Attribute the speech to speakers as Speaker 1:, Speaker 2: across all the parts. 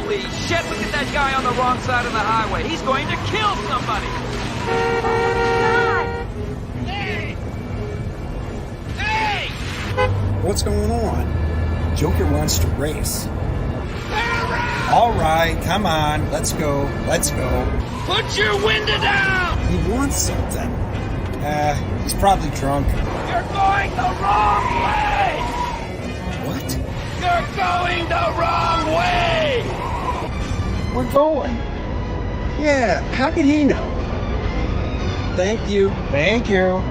Speaker 1: Holy shit, look at that guy on the wrong side of the highway. He's going to kill somebody. Hey! Hey!
Speaker 2: What's going on? Joker wants to race. All right, come on, let's go.
Speaker 1: Put your window down!
Speaker 2: He wants something. He's probably drunk.
Speaker 1: You're going the wrong way!
Speaker 2: What?
Speaker 1: You're going the wrong way!
Speaker 2: We're going. Yeah, how did he know? Thank you. Thank you.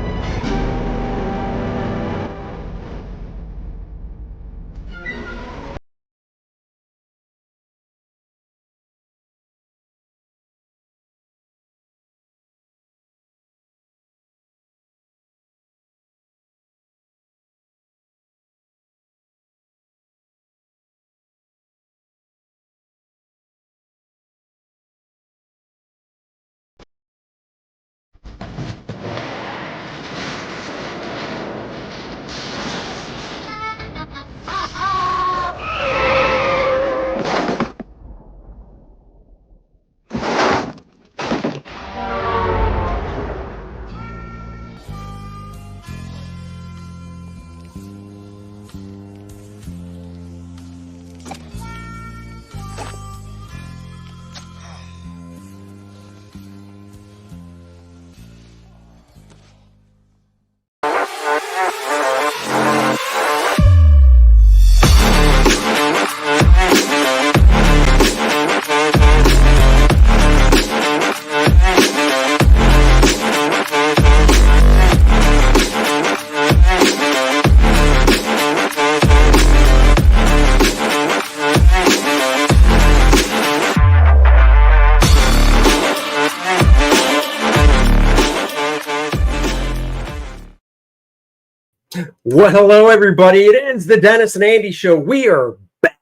Speaker 3: Well, hello, everybody. It ends the Dennis and Andy show. We are back.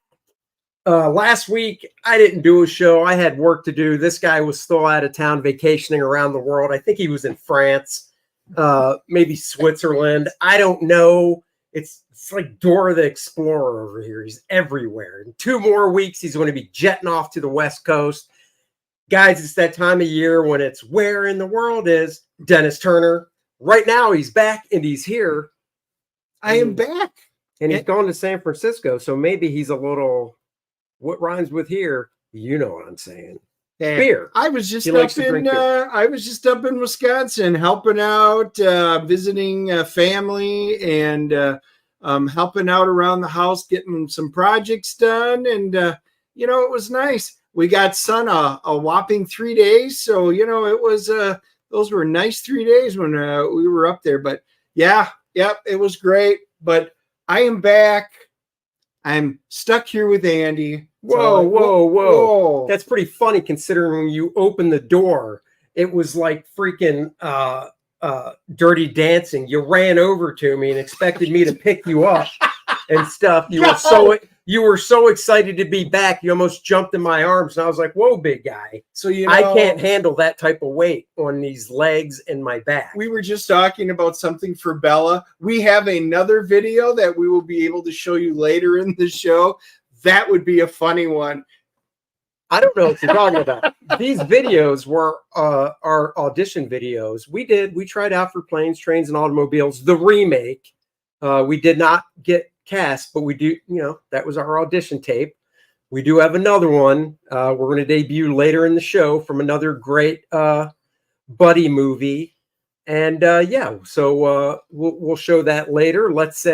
Speaker 3: Last week, I didn't do a show. I had work to do. This guy was still out of town vacationing around the world. I think he was in France, maybe Switzerland. I don't know. It's like Dora the Explorer over here. He's everywhere. In 2 more weeks, he's going to be jetting off to the West Coast. Guys, it's that time of year when it's where in the world is Dennis Turner. Right now, he's back and he's here.
Speaker 2: I am back.
Speaker 3: And he's gone to San Francisco, so maybe he's a little, what rhymes with here? You know what I'm saying. Beer.
Speaker 2: I was just up in Wisconsin helping out, visiting family, and helping out around the house, getting some projects done. And it was nice. We got sun a whopping 3 days, so it was those were nice 3 days when we were up there. But yeah, it was great. But I am back. I'm stuck here with Andy.
Speaker 3: Whoa. That's pretty funny considering when you opened the door, it was like freaking Dirty Dancing. You ran over to me and expected me to pick you up and stuff. You were so excited to be back. You almost jumped in my arms, and I was like, "Whoa, big guy!" So I can't handle that type of weight on these legs and my back.
Speaker 2: We were just talking about something for Bella. We have another video that we will be able to show you later in the show. That would be a funny one.
Speaker 3: I don't know what you're talking about. These videos were our audition videos. We tried out for Planes, Trains, and Automobiles, the remake. We did not get cast, but we do, that was our audition tape. We do have another one. We're going to debut later in the show from another great buddy movie. And so we'll show that later. Let's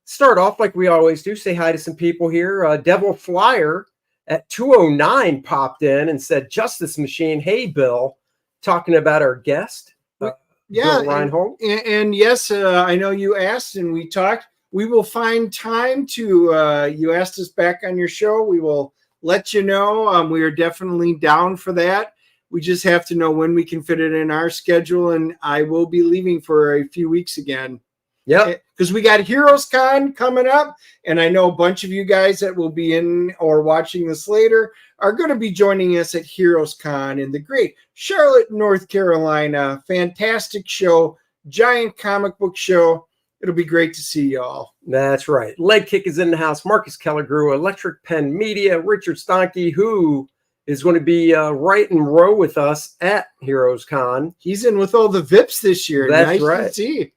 Speaker 3: start off like we always do. Say hi to some people here. Devil Flyer at 2:09 popped in and said, "Justice Machine, hey, Bill," talking about our guest, Bill Reinhold.
Speaker 2: And yes, I know you asked and we talked. We will find time to, you asked us back on your show. We will let you know. We are definitely down for that. We just have to know when we can fit it in our schedule. And I will be leaving for a few weeks again.
Speaker 3: Yeah,
Speaker 2: because we got Heroes Con coming up. And I know a bunch of you guys that will be in or watching this later are going to be joining us at Heroes Con in the great Charlotte, North Carolina. Fantastic show, giant comic book show. it'll be great to see y'all.
Speaker 3: That's right. Leg Kick is in the house. Marcus Kellergrew, Electric Pen Media, Richard Stonke, who is going to be right in row with us at Heroes Con.
Speaker 2: He's in with all the VIPs this year.
Speaker 3: That's
Speaker 2: nice
Speaker 3: right.
Speaker 2: To see.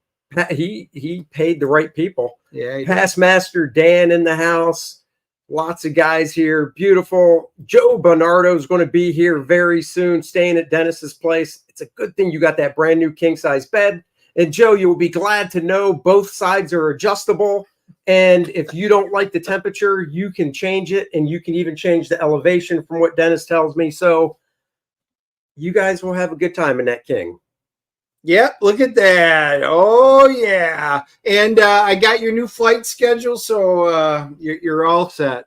Speaker 3: He paid the right people.
Speaker 2: Yeah.
Speaker 3: Past Master Dan in the house. Lots of guys here. Beautiful. Joe Bernardo is going to be here very soon, staying at Dennis's place. It's a good thing you got that brand new king size bed. And Joe, you will be glad to know both sides are adjustable. And if you don't like the temperature, you can change it. And you can even change the elevation from what Dennis tells me. So you guys will have a good time in that king.
Speaker 2: Yep, look at that. Oh, yeah. And I got your new flight schedule, so you're all set.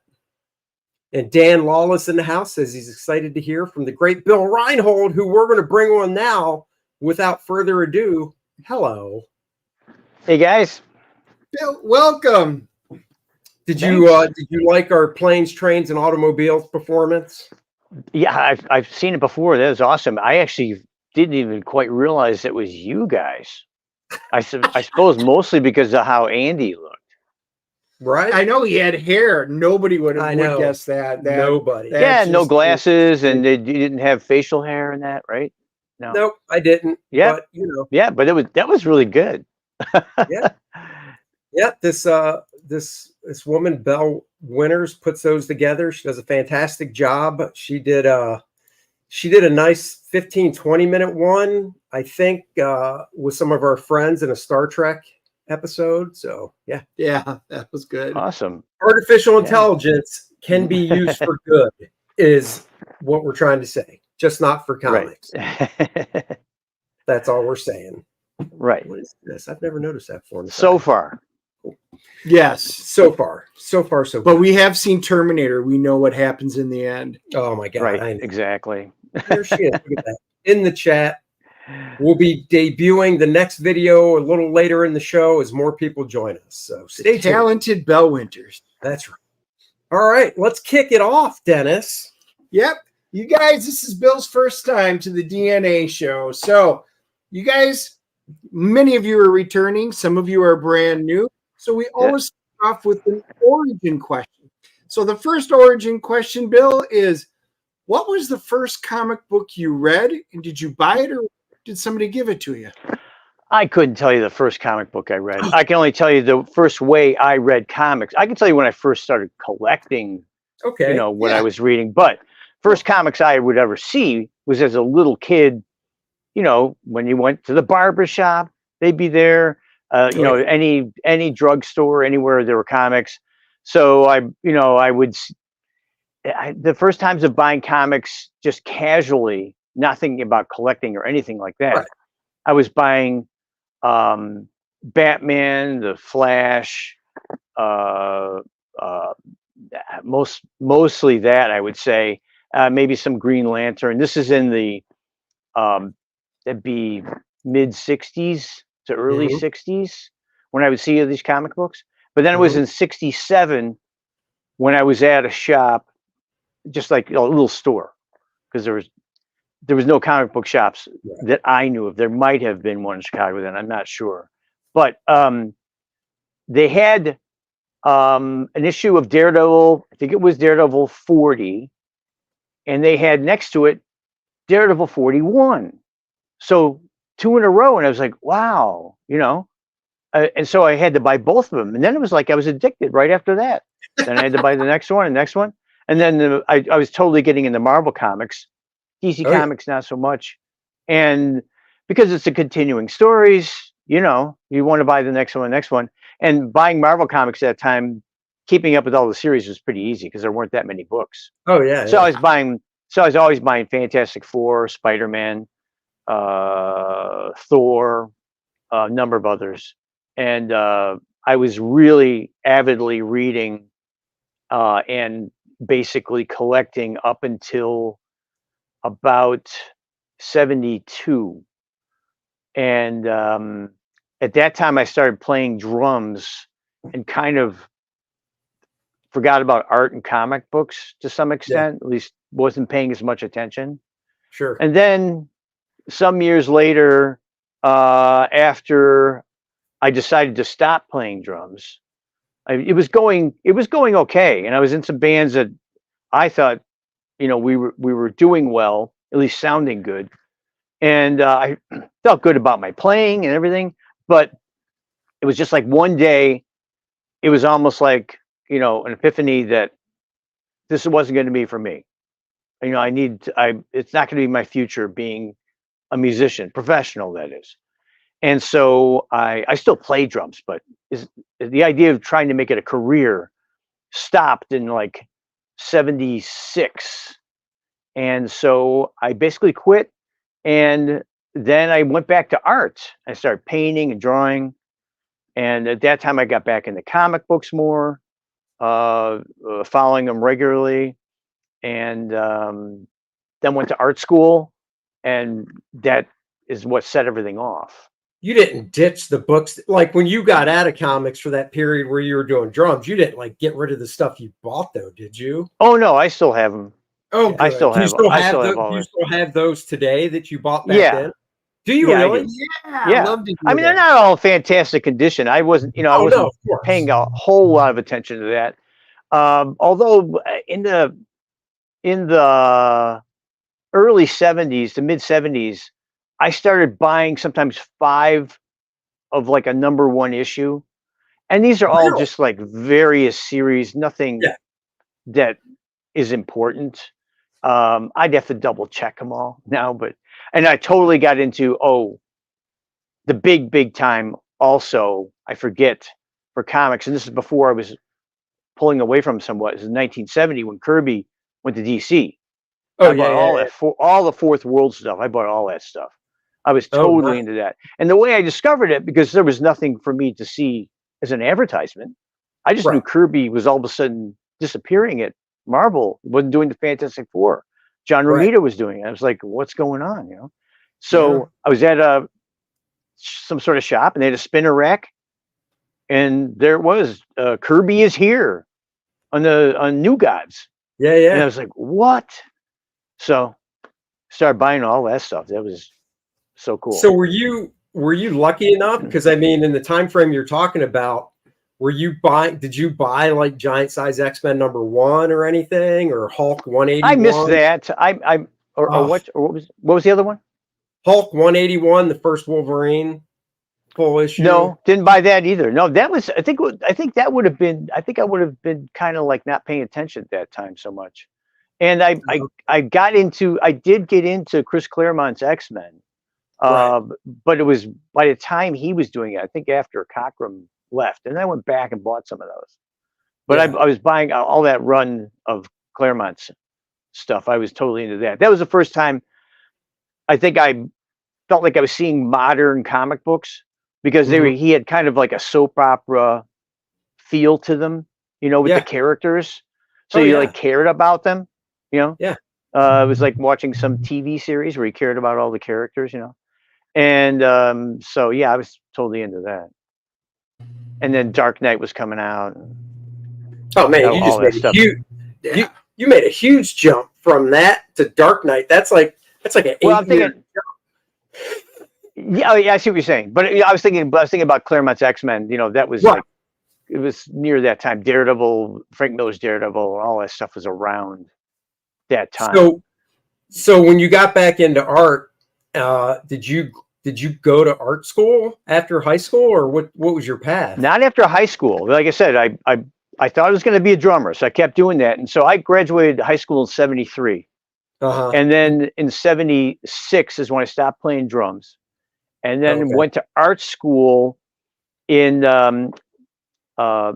Speaker 3: And Dan Lawless in the house says he's excited to hear from the great Bill Reinhold, who we're going to bring on now. Without further ado, hello.
Speaker 4: Hey, guys.
Speaker 2: Bill, welcome.
Speaker 3: Did you like our planes, trains, and automobiles performance?
Speaker 4: Yeah, I've seen it before. That was awesome. I actually didn't even quite realize it was you guys. I suppose mostly because of how Andy looked.
Speaker 3: Right.
Speaker 2: I know he had hair. Nobody would guess that.
Speaker 3: Nobody.
Speaker 4: Yeah, no glasses, and you didn't have facial hair in that, right? No.
Speaker 3: Nope, I didn't.
Speaker 4: Yeah.
Speaker 3: But, you know.
Speaker 4: Yeah, but that was really good.
Speaker 3: Yeah. Yeah. This woman, Belle Winters, puts those together. She does a fantastic job. She did a nice 15-20 minute one, I think, with some of our friends in a Star Trek episode. So yeah,
Speaker 2: that was good.
Speaker 4: Awesome.
Speaker 3: Artificial intelligence can be used for good, is what we're trying to say, just not for comics.
Speaker 4: Right.
Speaker 3: That's all we're saying.
Speaker 4: Right.
Speaker 3: What is this? I've never noticed that before.
Speaker 4: So far.
Speaker 2: Yes.
Speaker 3: So far, so good.
Speaker 2: But we have seen Terminator. We know what happens in the end.
Speaker 3: Oh my God.
Speaker 4: Right. Exactly.
Speaker 3: There she is. Look at that. In the chat. We'll be debuting the next video a little later in the show as more people join us. So stay tuned.
Speaker 2: Talented Belle Winters.
Speaker 3: That's right. All right, let's kick it off, Dennis.
Speaker 2: Yep. You guys, this is Bill's first time to the DNA show. So you guys, many of you are returning. Some of you are brand new. So we always start off with an origin question. So the first origin question, Bill, is what was the first comic book you read? And did you buy it or did somebody give it to you?
Speaker 4: I couldn't tell you the first comic book I read. I can only tell you the first way I read comics. I can tell you when I first started collecting, what I was reading. But first comics I would ever see was as a little kid, when you went to the barber shop, they'd be there. Any drugstore, anywhere there were comics. So the first times of buying comics just casually, nothing about collecting or anything like that. Right. I was buying Batman, the Flash, mostly that, I would say. Maybe some Green Lantern. This is in the that'd be mid 60s to early 60s when I would see these comic books. But then it was in 67 when I was at a shop, just like a little store, because there was no comic book shops that I knew of. There might have been one in Chicago then, I'm not sure. But they had an issue of Daredevil, I think it was Daredevil 40, and they had next to it Daredevil 41. So 2 in a row, and I was like, wow, and so I had to buy both of them. And then it was like I was addicted right after that. Then I had to buy the next one and next one. And then I was totally getting into Marvel comics. DC Comics, not so much. And because it's a continuing stories, you want to buy the next one. And buying Marvel comics at that time, keeping up with all the series was pretty easy because there weren't that many books.
Speaker 3: Oh, yeah.
Speaker 4: So I was always buying Fantastic Four, Spider-Man, Thor, a number of others. And I was really avidly reading and basically collecting up until about 72. And at that time I started playing drums and kind of forgot about art and comic books to some extent. At least wasn't paying as much attention.
Speaker 3: Sure.
Speaker 4: And then some years later, after I decided to stop playing drums. It was going okay, and I was in some bands that I thought, we were doing well, at least sounding good, and I felt good about my playing and everything. But it was just like one day, it was almost like an epiphany that this wasn't going to be for me. It's not going to be my future being a musician, professional, that is. And so I still play drums, but the idea of trying to make it a career stopped in like 76. And so I basically quit. And then I went back to art. I started painting and drawing. And at that time, I got back into comic books more, following them regularly. And then went to art school. And that is what set everything off.
Speaker 3: You didn't ditch the books. Like when you got out of comics for that period where you were doing drums, you didn't like get rid of the stuff you bought though, did you?
Speaker 4: Oh no, I still have them.
Speaker 3: Oh, good.
Speaker 4: I still have.
Speaker 3: Do you still have those today that you bought back then? Do you really?
Speaker 2: Yeah. Love to
Speaker 4: I mean, they're not all fantastic condition. I wasn't, I wasn't paying a whole lot of attention to that. Although in the early 70s to mid 70s, I started buying sometimes 5 of like a #1 issue. And these are all just like various series, nothing that is important. I'd have to double check them all now, and I totally got into, the big time also, I forget, for comics. And this is before I was pulling away from somewhat. It was in 1970 when Kirby went to DC. I bought all the Fourth World stuff. I bought all that stuff. I was totally into that. And the way I discovered it, because there was nothing for me to see as an advertisement, I just knew Kirby was all of a sudden disappearing at Marvel, wasn't doing the Fantastic Four. John Romita was doing it. I was like, what's going on? So I was at some sort of shop, and they had a spinner rack, and there it was. Kirby is here on New Gods.
Speaker 3: Yeah.
Speaker 4: And I was like, what? So started buying all that stuff. That was so cool.
Speaker 3: So were you lucky enough? Because I mean, in the time frame you're talking about, did you buy like Giant Size X-Men #1 or anything, or Hulk 181?
Speaker 4: I missed that. What was the other one?
Speaker 3: Hulk 181, the first Wolverine full issue.
Speaker 4: No, didn't buy that either. No, that was I think I would have been kind of like not paying attention at that time so much. And I did get into Chris Claremont's X-Men. But it was by the time he was doing it, I think after Cockrum left, and I went back and bought some of those. But I was buying all that run of Claremont's stuff. I was totally into that. That was the first time I think I felt like I was seeing modern comic books, because he had kind of like a soap opera feel to them, with the characters. So you like cared about them, it was like watching some TV series where you cared about all the characters, And so I was totally into that. And then Dark Knight was coming out.
Speaker 3: Oh man, you made a huge jump from that to Dark Knight. That's like an 8-year jump.
Speaker 4: Yeah, I see what you're saying. But I was thinking about Claremont's X-Men. That was like, it was near that time. Daredevil, Frank Miller's Daredevil, all that stuff was around that time.
Speaker 3: So when you got back into art, did you go to art school after high school, or what was your path?
Speaker 4: Not after high school. Like I said, I thought I was going to be a drummer, so I kept doing that. And so I graduated high school in 73. And then in 76 is when I stopped playing drums. And then went to art school in 79. I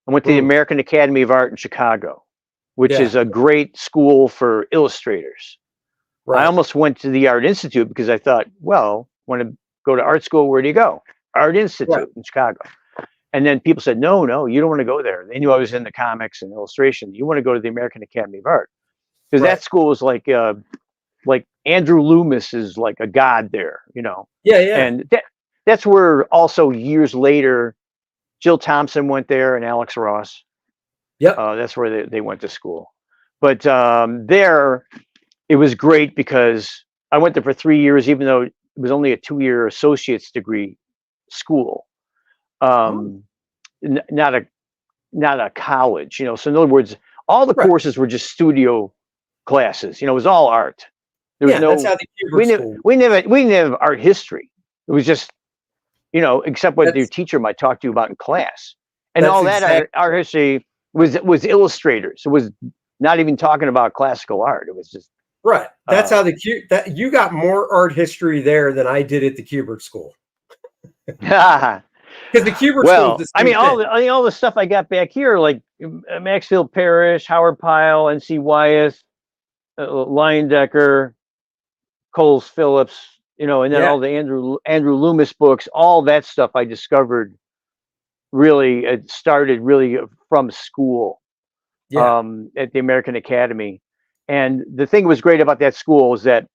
Speaker 4: went to the American Academy of Art in Chicago, which is a great school for illustrators. I almost went to the Art Institute because I thought, well, want to go to art school, where do you go? Art Institute in Chicago. And then people said, no, you don't want to go there. They knew I was into comics and illustration. You want to go to the American Academy of Art, because that school was like Andrew Loomis is like a god there, And that's where also years later, Jill Thompson went there and Alex Ross. That's where they went to school. But there, it was great because I went there for 3 years, even though it was only a 2-year associate's degree school, not a college. So in other words, all the courses were just studio classes. It was all art. There was
Speaker 3: that's how the Kubert school.
Speaker 4: We didn't have art history. It was just, except what your teacher might talk to you about in class, and all that art history was illustrators. It was not even talking about classical art. It was just
Speaker 3: right. That's how that you got more art history there than I did at the Kubert school. Because the Kubert school.
Speaker 4: I mean, all the stuff I got back here, like Maxfield Parrish, Howard Pyle, N.C. Wyeth, Leyendecker, Coles Phillips, and then all the Andrew Loomis books, all that stuff I discovered it started really from school, at the American Academy. And the thing that was great about that school is that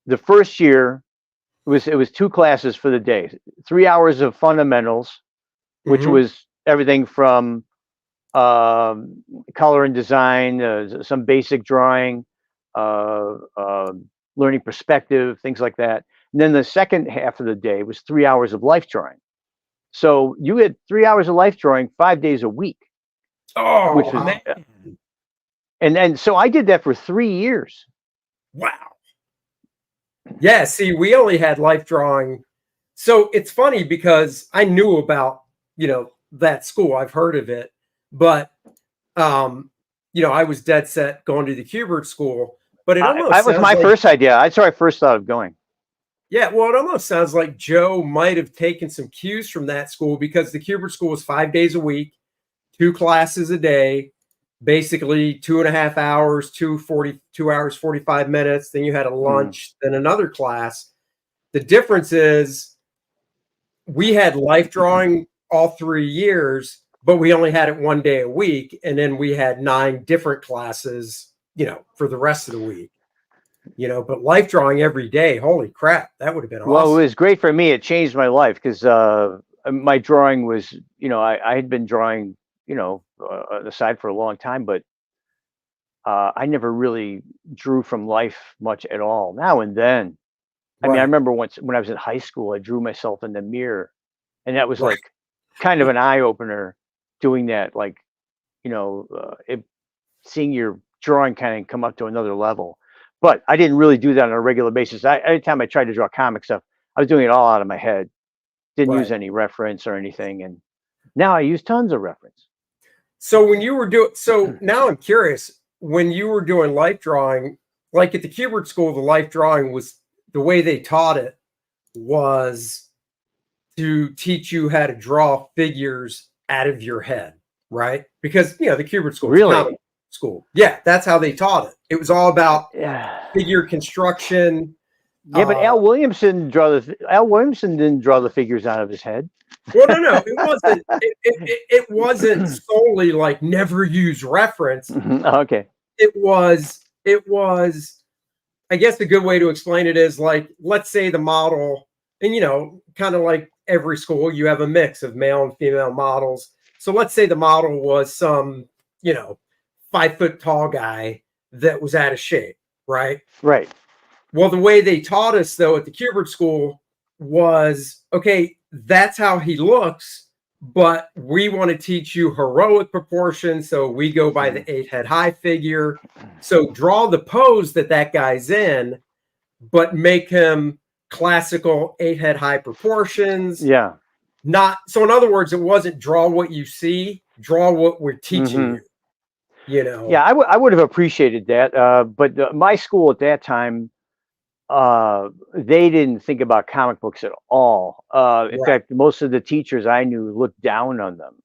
Speaker 4: the first year it was 2 classes for the day, 3 hours of fundamentals, which was everything from color and design, some basic drawing, learning perspective, things like that. And then the second half of the day was 3 hours of life drawing. So you had 3 hours of life drawing 5 days a week.
Speaker 3: Oh,
Speaker 4: which was, man. And so I did that for 3 years.
Speaker 3: Wow. Yeah, see, we only had life drawing. So it's funny because I knew about, that school. I've heard of it. But, I was dead set going to the Kubert school. But it almost
Speaker 4: that was my first idea. That's where I first thought of going.
Speaker 3: Yeah, well, it almost sounds like Joe might have taken some cues from that school, because the Kubert school was 5 days a week, 2 classes a day, basically 2.5 hours, 2 hours, 45 minutes. Then you had a lunch, then another class. The difference is we had life drawing all 3 years, but we only had it 1 day a week. And then we had 9 different classes, for the rest of the week. But life drawing every day, holy crap, that would have been awesome.
Speaker 4: Well, it was great for me. It changed my life because my drawing was, I had been drawing, on the side for a long time, but I never really drew from life much at all. Now and then. I mean, I remember once when I was in high school, I drew myself in the mirror, and that was like kind of an eye opener doing that, like, seeing your drawing kind of come up to another level. But I didn't really do that on a regular basis. Every time I tried to draw comic stuff, I was doing it all out of my head. Didn't use any reference or anything. And now I use tons of reference.
Speaker 3: So when you were now I'm curious, when you were doing life drawing, like at the Kubert school, the life drawing was, the way they taught it was to teach you how to draw figures out of your head, right? Because, the Kubert school.
Speaker 4: Really?
Speaker 3: School. Yeah, that's how they taught it. It was all about figure construction.
Speaker 4: Yeah, but Al Williamson didn't draw the figures out of his head.
Speaker 3: Well, no, it wasn't. It wasn't solely like never use reference.
Speaker 4: Okay.
Speaker 3: It was. I guess a good way to explain it is like, let's say the model, and kind of like every school, you have a mix of male and female models. So let's say the model was some, 5 foot tall guy that was out of shape, right?
Speaker 4: Right.
Speaker 3: Well, the way they taught us, though, at the Kubert school was, okay, that's how he looks, but we want to teach you heroic proportions, so we go by the 8 head high figure. So draw the pose that guy's in, but make him classical 8 head high proportions.
Speaker 4: Yeah.
Speaker 3: So in other words, it wasn't draw what you see, draw what we're teaching you.
Speaker 4: Yeah, I would have appreciated that. But my school at that time, they didn't think about comic books at all. In fact, most of the teachers I knew looked down on them.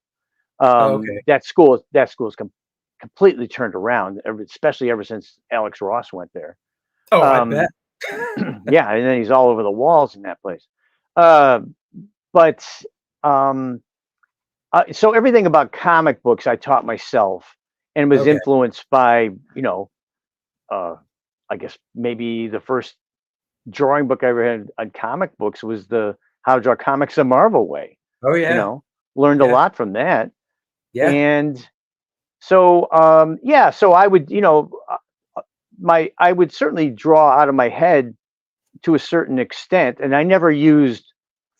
Speaker 4: That school is completely turned around, especially ever since Alex Ross went there.
Speaker 3: Oh, I bet.
Speaker 4: Yeah, and then he's all over the walls in that place. So everything about comic books I taught myself, and was influenced by, I guess maybe the first drawing book I ever had on comic books was the How to Draw Comics the Marvel Way.
Speaker 3: Oh yeah.
Speaker 4: Learned a lot from that.
Speaker 3: Yeah.
Speaker 4: And so, so I would, I would certainly draw out of my head to a certain extent, and I never used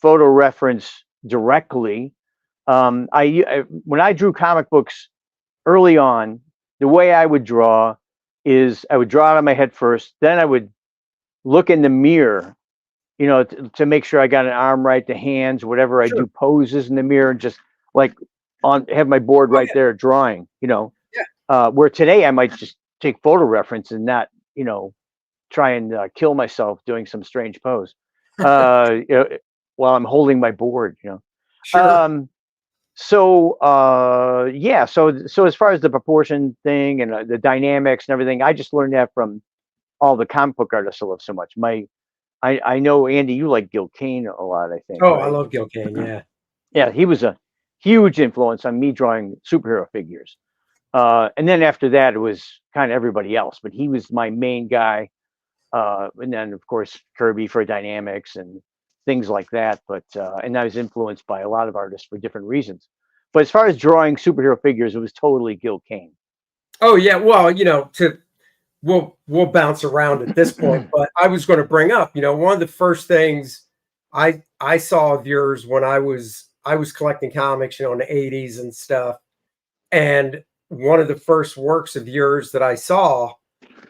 Speaker 4: photo reference directly. When I drew comic books early on, the way I would draw is I would draw it on my head first, then I would look in the mirror, you know, to make sure I got an arm right, the hands, whatever. I
Speaker 3: Sure.
Speaker 4: do poses in the mirror, and just like have my board right there drawing, you know.
Speaker 3: Yeah.
Speaker 4: Where today I might just take photo reference and not, you know, try and kill myself doing some strange pose, you know, while I'm holding my board, you know.
Speaker 3: Sure.
Speaker 4: Yeah, so as far as the proportion thing and the dynamics and everything, I just learned that from all the comic book artists I love so much. I know, Andy, you like Gil Kane a lot, I think.
Speaker 3: Oh,
Speaker 4: right?
Speaker 3: I love Gil Kane. Yeah.
Speaker 4: Yeah, he was a huge influence on me drawing superhero figures. And then after that, it was kind of everybody else, but he was my main guy. And then, of course, Kirby for dynamics and things like that. But and I was influenced by a lot of artists for different reasons. But as far as drawing superhero figures, it was totally Gil Kane.
Speaker 3: Oh yeah. Well, you know, we'll bounce around at this point, but I was going to bring up, you know, one of the first things I saw of yours when I was collecting comics, you know, in the 80s and stuff. And one of the first works of yours that I saw,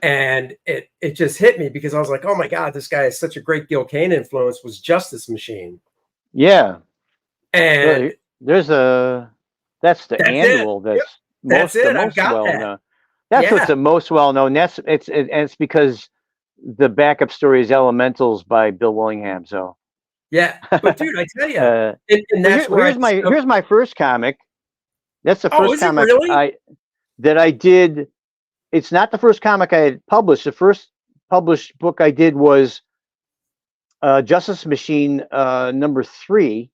Speaker 3: and it just hit me because I was like, oh my God, this guy is such a great Gil Kane influence, was Justice Machine.
Speaker 4: Yeah.
Speaker 3: And
Speaker 4: that's the annual that's most well known. That's what's the most well known. It's because the backup story is Elementals by Bill Willingham. So
Speaker 3: yeah, but dude, I tell you, and that's
Speaker 4: here's my first comic. That's the first comic that I did. It's not the first comic I had published. The first published book I did was Justice Machine #3.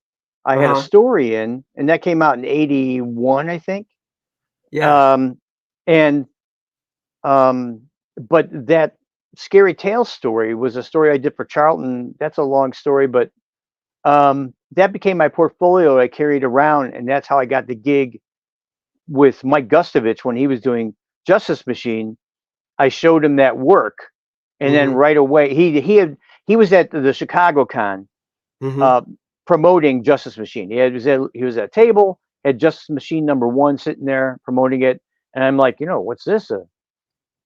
Speaker 4: I had a story in, and that came out in '81, I think.
Speaker 3: Yeah.
Speaker 4: But that Scary Tales story was a story I did for Charlton. That's a long story, but that became my portfolio I carried around, and that's how I got the gig with Mike Gustovich when he was doing Justice Machine. I showed him that work, and then right away he was at the Chicago Con promoting Justice Machine. He was at a table, had Justice Machine #1 sitting there promoting it, and I'm like, you know, what's this? It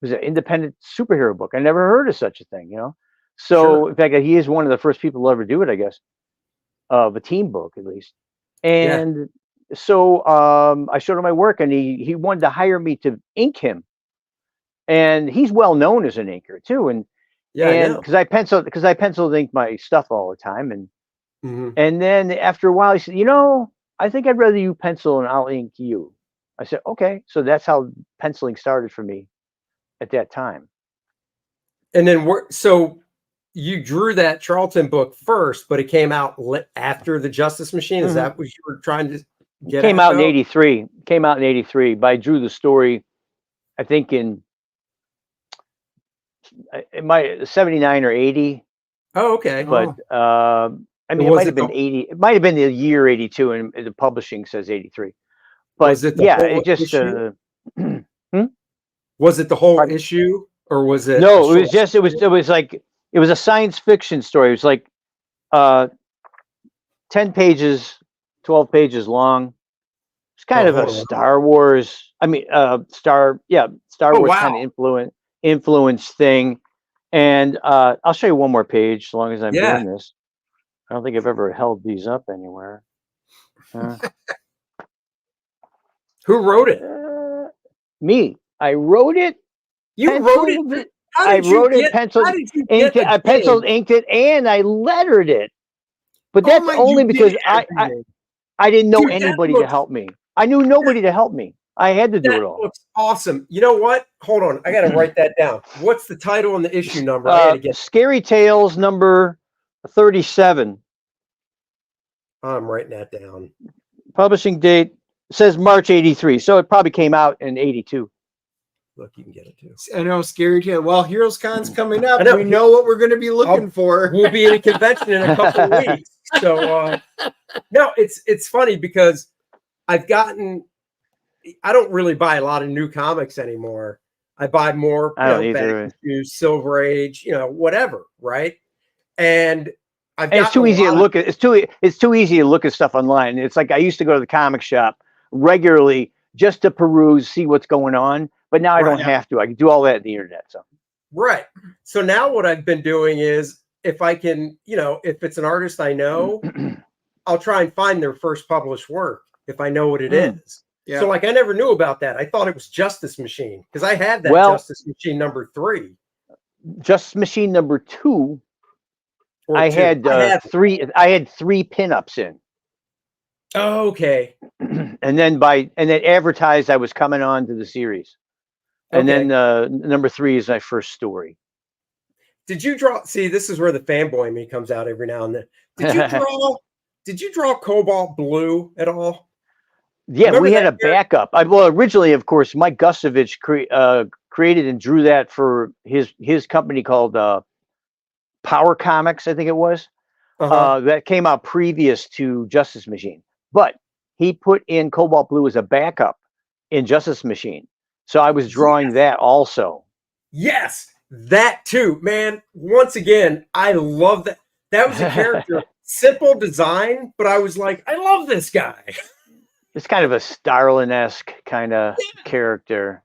Speaker 4: was an independent superhero book. I never heard of such a thing, you know. So in fact, he is one of the first people to ever do it, I guess, of a team book at least. And so I showed him my work, and he wanted to hire me to ink him. And he's well known as an inker too, and because I penciled ink my stuff all the time, and then after a while he said, you know, I think I'd rather you pencil and I'll ink you. I said, okay. So that's how penciling started for me at that time.
Speaker 3: And then so you drew that Charlton book first, but it came out after the Justice Machine. Is that what you were trying to get?
Speaker 4: Came out in '83. Came out in '83. But I drew the story, I think in it might 79 or 80.
Speaker 3: Oh, okay.
Speaker 4: But I mean, it might have been 80. It might have been the year 82, and the publishing says 83. But
Speaker 3: was it
Speaker 4: it just
Speaker 3: was it the whole issue, or was it?
Speaker 4: No, it was just it was a science fiction story. It was like 10 pages, 12 pages long. It's kind of a Star Wars. I mean, Star Wars kind of influence thing. And I'll show you one more page as long as I'm doing this. I don't think I've ever held these up anywhere.
Speaker 3: Who wrote it?
Speaker 4: Me. I wrote it.
Speaker 3: You wrote it?
Speaker 4: I wrote it, penciled, inked it. I penciled, inked it, and I lettered it. But that's only because I didn't know anybody to help me. I knew nobody to help me. I had to do it all.
Speaker 3: That looks awesome. You know what? Hold on. I got to write that down. What's the title and the issue number?
Speaker 4: Scary Tales #37.
Speaker 3: I'm writing that down.
Speaker 4: Publishing date says March '83, so it probably came out in '82.
Speaker 3: Look, you can get it too.
Speaker 2: I know, Scary Tale. Well, Heroes Con's coming up. We know what we're going to be looking for.
Speaker 3: We'll be at a convention in a couple of weeks. So, no, it's funny because I don't really buy a lot of new comics anymore. I buy more, Back to Silver Age, whatever, right? And I've
Speaker 4: And it's
Speaker 3: got
Speaker 4: too
Speaker 3: a
Speaker 4: easy to
Speaker 3: lot
Speaker 4: look at. It's too easy to look at stuff online. It's like I used to go to the comic shop regularly just to peruse, see what's going on. But now I don't
Speaker 3: Right.
Speaker 4: have to. I can do all that on the internet. So
Speaker 3: Right. So now what I've been doing is if I can, if it's an artist I know, I'll try and find their first published work if I know what it is.
Speaker 2: Yeah.
Speaker 3: So like I never knew about that. I thought it was Justice Machine because I had that
Speaker 4: Well-
Speaker 3: Justice Machine #3.
Speaker 4: Justice Machine #2,
Speaker 3: Or
Speaker 4: I
Speaker 3: 2.
Speaker 4: had three. I had 3 pinups in,
Speaker 3: Oh, okay.
Speaker 4: and then advertised I was coming on to the series, and
Speaker 3: Okay.
Speaker 4: then #3 is my first story.
Speaker 3: Did you draw? See, this is where the fanboy in me comes out every now and then. Did you draw? Did you draw Cobalt Blue at all?
Speaker 4: Yeah,
Speaker 3: Remember
Speaker 4: we had
Speaker 3: that
Speaker 4: a backup. Well, originally, of course, Mike Gustovich created and drew that for his company called Power Comics, I think it was.
Speaker 3: Uh-huh.
Speaker 4: That came out previous to Justice Machine, but he put in Cobalt Blue as a backup in Justice Machine. So I was drawing that also.
Speaker 3: Yes, that too, man. Once again, I love that. That was a character, simple design, but I was like, I love this guy.
Speaker 4: It's kind of a Starlin-esque kind of character.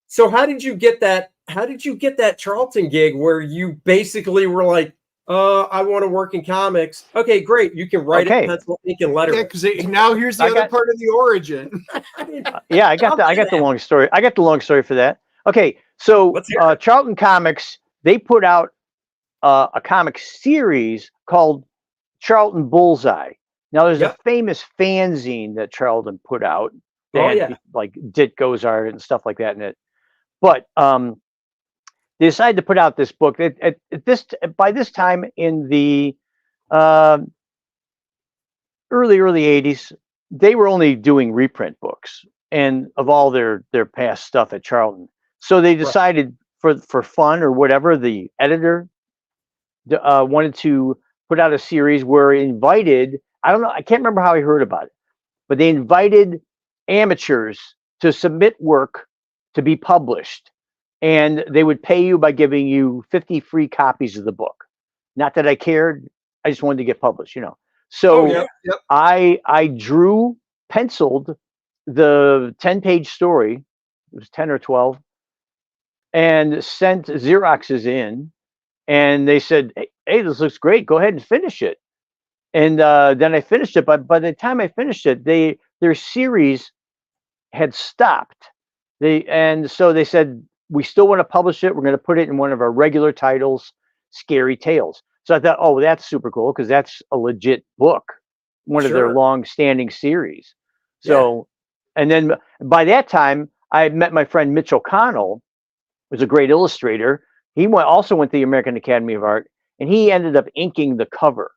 Speaker 3: So how did you get that? How did you get that Charlton gig where you basically were like, I want to work in comics. Okay, great. You can write it, pencil, ink, and letter.
Speaker 2: Yeah, because now here's the other part of the origin.
Speaker 4: Yeah, I got the long story. I got the long story for that. Okay, so Charlton Comics, they put out a comic series called Charlton Bullseye. Now, there's a famous fanzine that Charlton put out. They had like Ditko's art and stuff like that in it. But they decided to put out this book. By this time in the early 80s, they were only doing reprint books and of all their past stuff at Charlton. So they decided for fun or whatever, the editor wanted to put out a series where he invited, I don't know, I can't remember how he heard about it, but they invited amateurs to submit work to be published. And they would pay you by giving you 50 free copies of the book. Not that I cared. I just wanted to get published, So I drew, penciled the 10-page story. It was 10 or 12, and sent Xeroxes in. And they said, "Hey, this looks great. Go ahead and finish it." And then I finished it. But by the time I finished it, their series had stopped. So they said, "We still want to publish it. We're going to put it in one of our regular titles, Scary Tales." So I thought, oh, that's super cool because that's a legit book, one of their long-standing series. So, and then by that time, I met my friend Mitch O'Connell, who's a great illustrator. He also went to the American Academy of Art, and he ended up inking the cover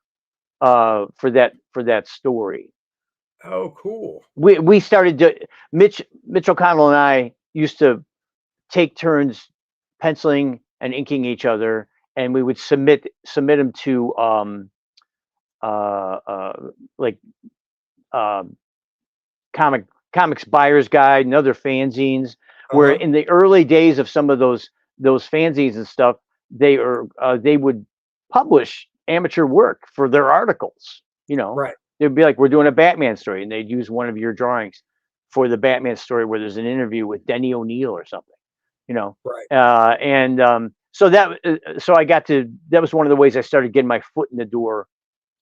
Speaker 4: for that story.
Speaker 3: Oh, cool.
Speaker 4: We started Mitch O'Connell and I used to take turns penciling and inking each other, and we would submit them to Comics Buyer's Guide and other fanzines, where in the early days of some of those fanzines and stuff, they would publish amateur work for their articles. They'd be like, "We're doing a Batman story," and they'd use one of your drawings for the Batman story where there's an interview with Denny O'Neil or something. So I got to. That was one of the ways I started getting my foot in the door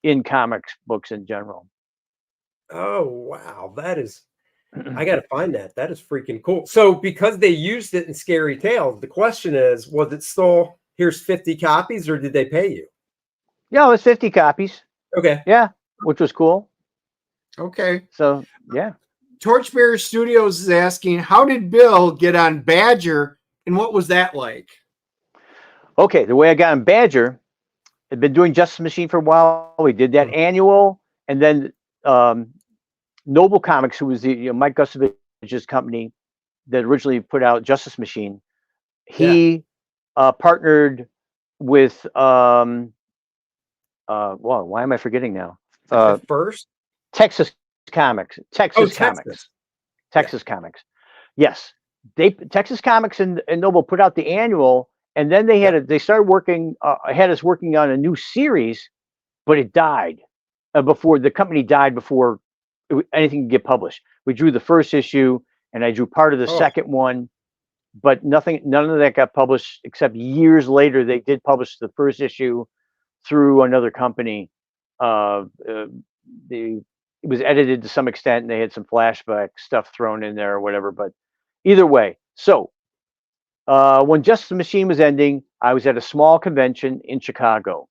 Speaker 4: in comics books in general.
Speaker 3: Oh, wow. That is, I got to find that. That is freaking cool. So because they used it in Scary Tales, the question is, was it still, here's 50 copies, or did they pay you?
Speaker 4: Yeah, it was 50 copies.
Speaker 3: Okay.
Speaker 4: Yeah, which was cool.
Speaker 2: Okay.
Speaker 4: So, yeah.
Speaker 2: Torchbearer Studios is asking, how did Bill get on Badger, and what was that like?
Speaker 4: Okay, the way I got on Badger, I'd been doing Justice Machine for a while. We did that annual, and then Noble Comics, who was the Mike Gustovich's company that originally put out Justice Machine, he partnered with well, why am I forgetting now?
Speaker 3: First
Speaker 4: Texas Comics. Texas Comics. Yes, Texas Comics and Noble put out the annual, and then they had they started working had us working on a new series but it died before the company died before anything could get published. We drew the first issue, and I drew part of the second one, but none of that got published except years later. They did publish the first issue through another company. It was edited to some extent, and they had some flashback stuff thrown in there or whatever. But either way, so when Justice Machine was ending, I was at a small convention in Chicago.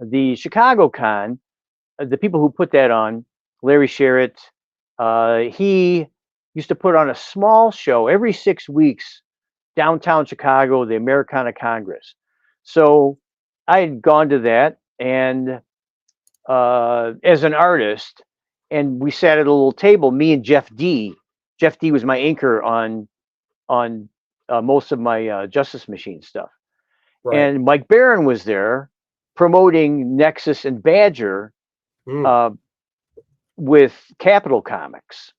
Speaker 4: The Chicago Con, the people who put that on, Larry Sherritt, he used to put on a small show every 6 weeks downtown Chicago, the Americana Congress. So I had gone to that, and as an artist, and we sat at a little table, me and Jeff D. Jeff D was my inker on most of my Justice Machine stuff.
Speaker 3: Right.
Speaker 4: And Mike Barron was there promoting Nexus and Badger with Capital Comics.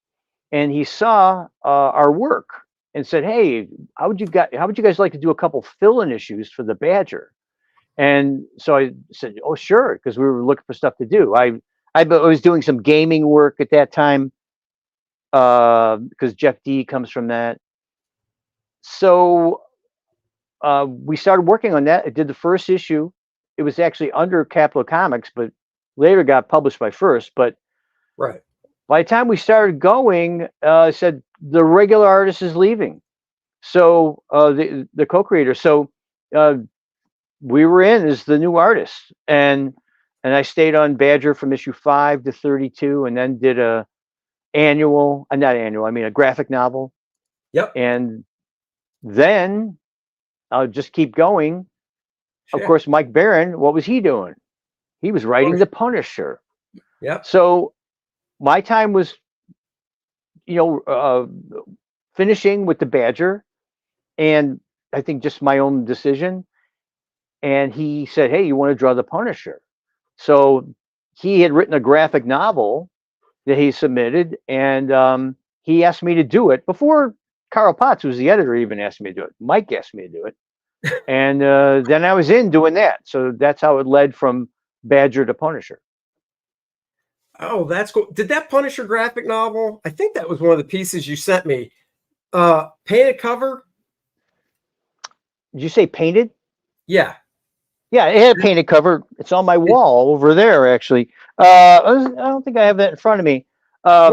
Speaker 4: And he saw our work and said, "Hey, how would you guys like to do a couple fill-in issues for the Badger?" And so I said, "Oh, sure," because we were looking for stuff to do. I was doing some gaming work at that time because Jeff D comes from that. So we started working on that. I did the first issue. It was actually under Capital Comics, but later got published by First. But
Speaker 3: right.
Speaker 4: By the time we started going, I said the regular artist is leaving. So the co-creator. So we were in as the new artist, and I stayed on Badger from issue 5 to 32, and then did a graphic novel.
Speaker 3: Yep.
Speaker 4: And then I'll just keep going.
Speaker 3: Sure.
Speaker 4: Of course, Mike Barron, what was he doing? He was writing The Punisher.
Speaker 3: Yep.
Speaker 4: So my time was, finishing with the Badger, and I think just my own decision. And he said, "Hey, you want to draw The Punisher?" So he had written a graphic novel that he submitted, and he asked me to do it before Carl Potts, who was the editor, even asked me to do it. Mike asked me to do it. And then I was in doing that. So that's how it led from Badger to Punisher.
Speaker 3: Oh, that's cool. Did that Punisher graphic novel, I think that was one of the pieces you sent me, painted cover?
Speaker 4: Did you say painted?
Speaker 3: Yeah.
Speaker 4: Yeah, it had a painted cover. It's on my wall over there, actually. I don't think I have that in front of me. I